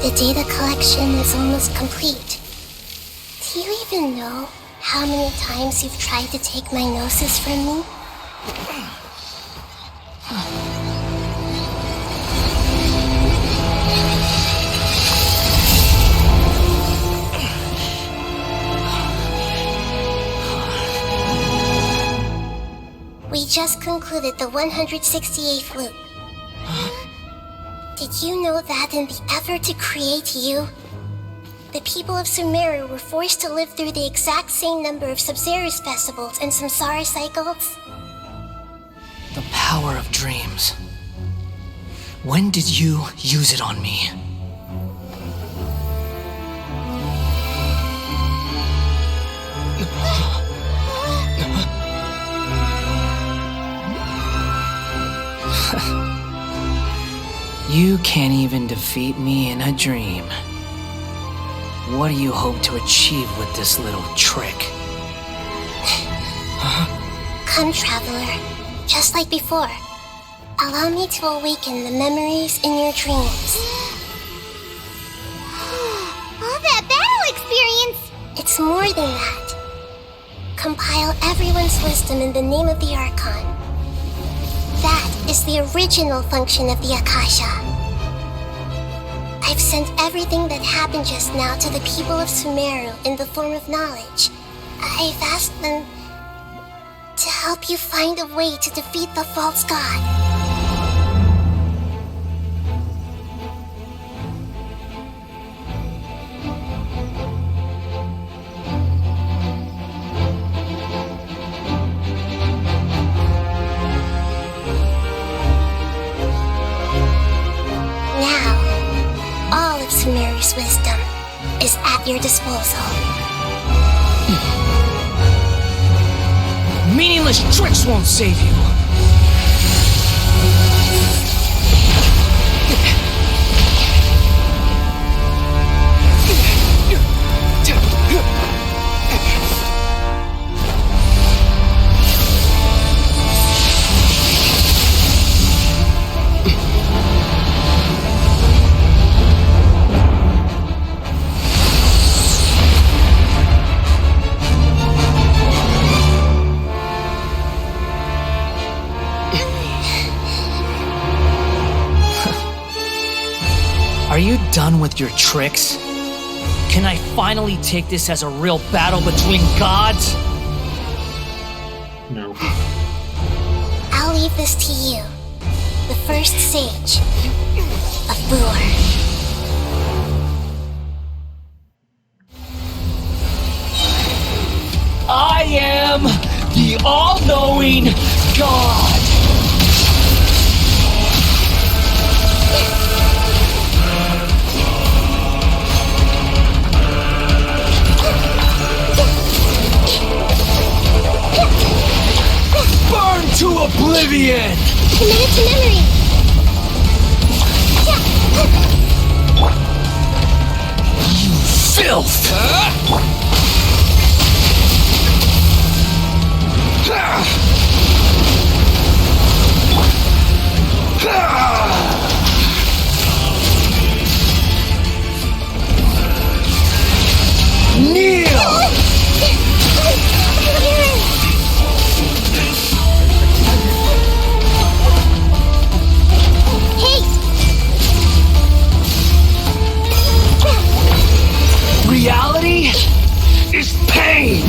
The data collection is almost complete. Do you even know how many times you've tried to take my gnosis from me? We just concluded the 168th loop. Did you know that in the effort to create you, the people of Sumeru were forced to live through the exact same number of Sub-Zerus festivals and Samsara cycles? The power of dreams. When did you use it on me? You can't even defeat me in a dream. What do you hope to achieve with this little trick? Come, Traveler. Just like before. Allow me to awaken the memories in your dreams. All that battle experience! It's more than that. Compile everyone's wisdom in the name of the Archon. That is the original function of the Akasha. I've sent everything that happened just now to the people of Sumeru in the form of knowledge. I've asked them to help you find a way to defeat the false god. Sumeru's wisdom is at your disposal. Meaningless tricks won't save you. Are you done with your tricks? Can I finally take this as a real battle between gods? No. I'll leave this to you, the first sage of Booer. all-knowing God. Burn to oblivion! Commit it to memory. Filth! Kneel! Reality is pain!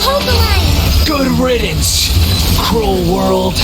Hold the line. Good riddance, cruel world.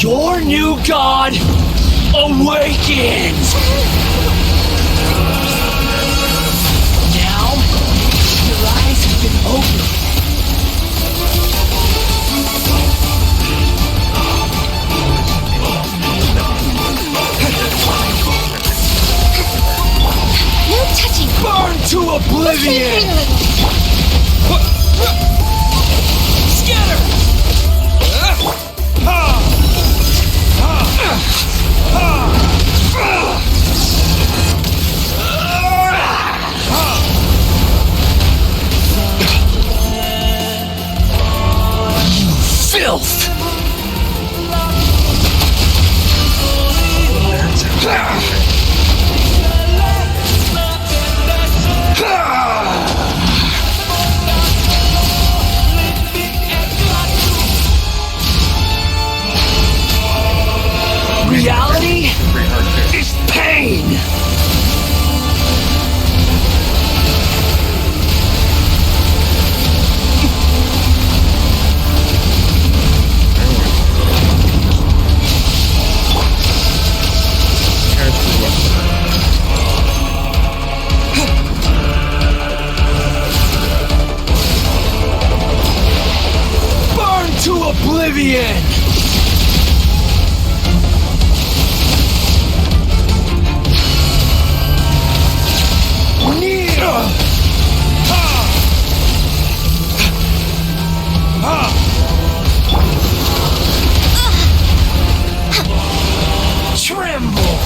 Your new god awakens! Now, your eyes have been opened. No touching. Burn to oblivion! Scatter! Filth! Reality is pain! Burn to oblivion! Tremble!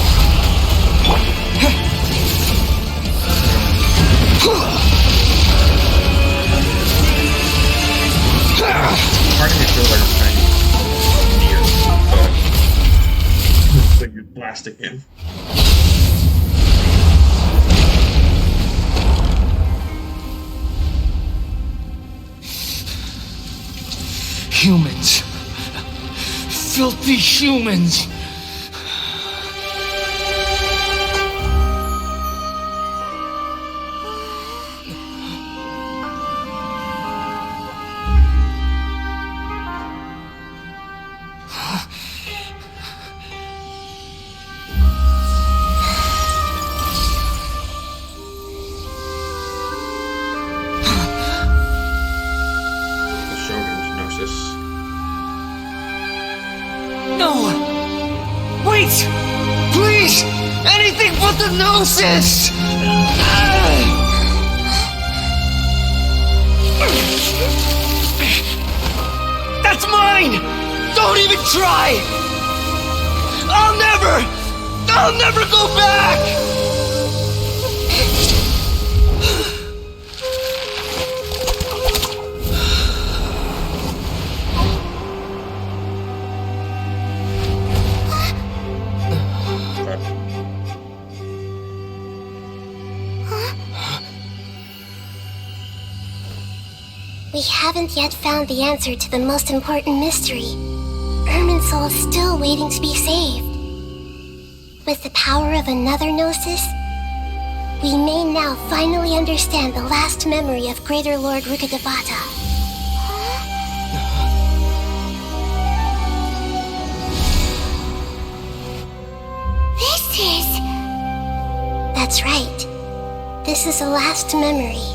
Part of me feels like I'm trying near, but it's like you're blasting in. Humans. Filthy humans. The Shogun's Gnosis. No! Wait! Please! Anything but the Gnosis! That's mine! Don't even try! I'll never go back! haven't yet found the answer to the most important mystery. Irminsul is still waiting to be saved. With the power of another Gnosis, we may now finally understand the last memory of Greater Lord Rukkhadevata. This is... That's right. This is the last memory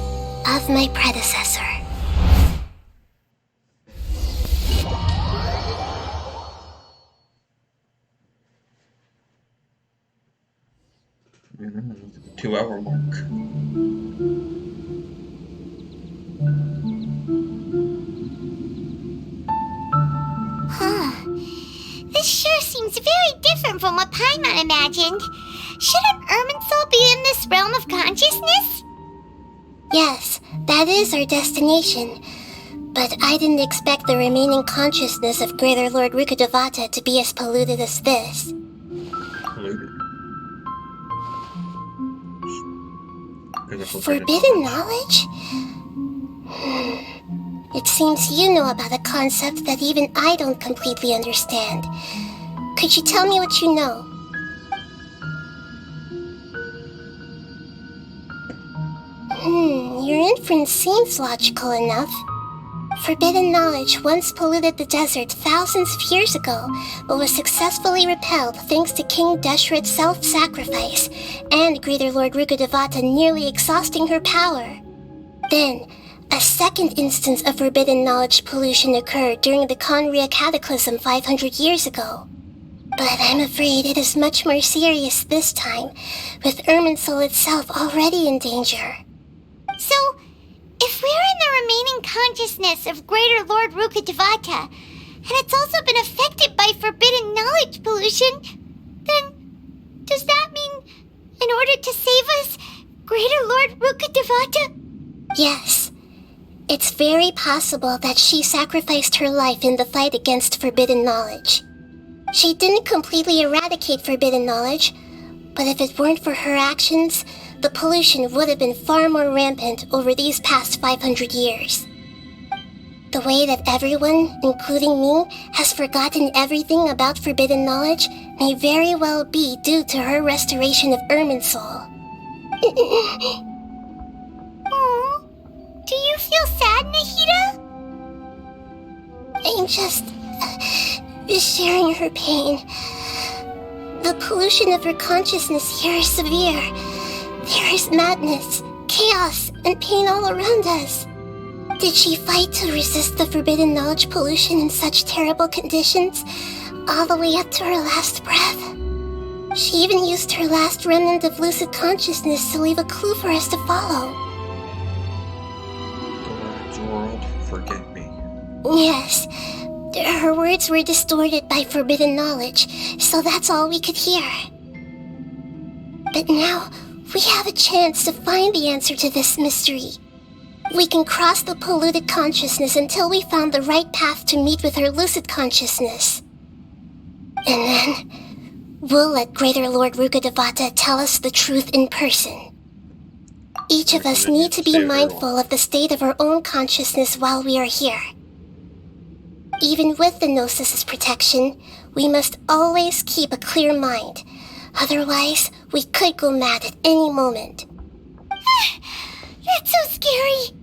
of my predecessor. Mm-hmm. 2-hour mark. Huh. This sure seems very different from what Paimon imagined. Shouldn't Irminsul be in this realm of consciousness? Yes, that is our destination. But I didn't expect the remaining consciousness of Greater Lord Rukkhadevata to be as polluted as this. Polluted? Forbidden knowledge? It seems you know about a concept that even I don't completely understand. Could you tell me what you know? Your inference seems logical enough. Forbidden knowledge once polluted the desert thousands of years ago, but was successfully repelled thanks to King Deshret's self-sacrifice and Greater Lord Rukkhadevata nearly exhausting her power. Then, a second instance of forbidden knowledge pollution occurred during the Conria Cataclysm 500 years ago. But I'm afraid it is much more serious this time, with Irminsul itself already in danger. So, if we're in the remaining consciousness of Greater Lord Rukkhadevata, and it's also been affected by forbidden knowledge pollution, then does that mean, in order to save us, Greater Lord Rukkhadevata? Yes. It's very possible that she sacrificed her life in the fight against forbidden knowledge. She didn't completely eradicate forbidden knowledge, but if it weren't for her actions, the pollution would have been far more rampant over these past 500 years. The way that everyone, including me, has forgotten everything about forbidden knowledge may very well be due to her restoration of Irminsul. Aww. Do you feel sad, Nahida? I'm just sharing her pain. The pollution of her consciousness here is severe. There is madness, chaos, and pain all around us. Did she fight to resist the forbidden knowledge pollution in such terrible conditions, all the way up to her last breath? She even used her last remnant of lucid consciousness to leave a clue for us to follow. God's world, forget me. Yes. Her words were distorted by forbidden knowledge, so that's all we could hear. But now, we have a chance to find the answer to this mystery. We can cross the polluted consciousness until we found the right path to meet with her lucid consciousness. And then, we'll let Greater Lord Rukkhadevata tell us the truth in person. Each of us need to be mindful of the state of our own consciousness while we are here. Even with the Gnosis' protection, we must always keep a clear mind. Otherwise, we could go mad at any moment. That's so scary.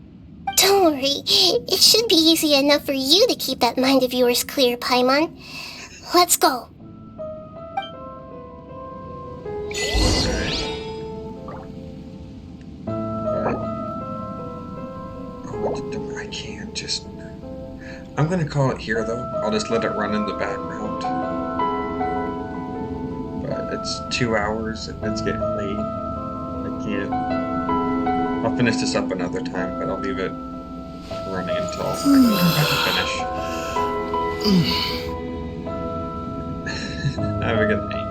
Don't worry. It should be easy enough for you to keep that mind of yours clear, Paimon. Let's go. I can't just... I'm gonna call it here, though. I'll just let it run in the background. But it's 2 hours and it's getting late. I can't... I'll finish this up another time, but I'll leave it running until I come back and finish. Have a good night.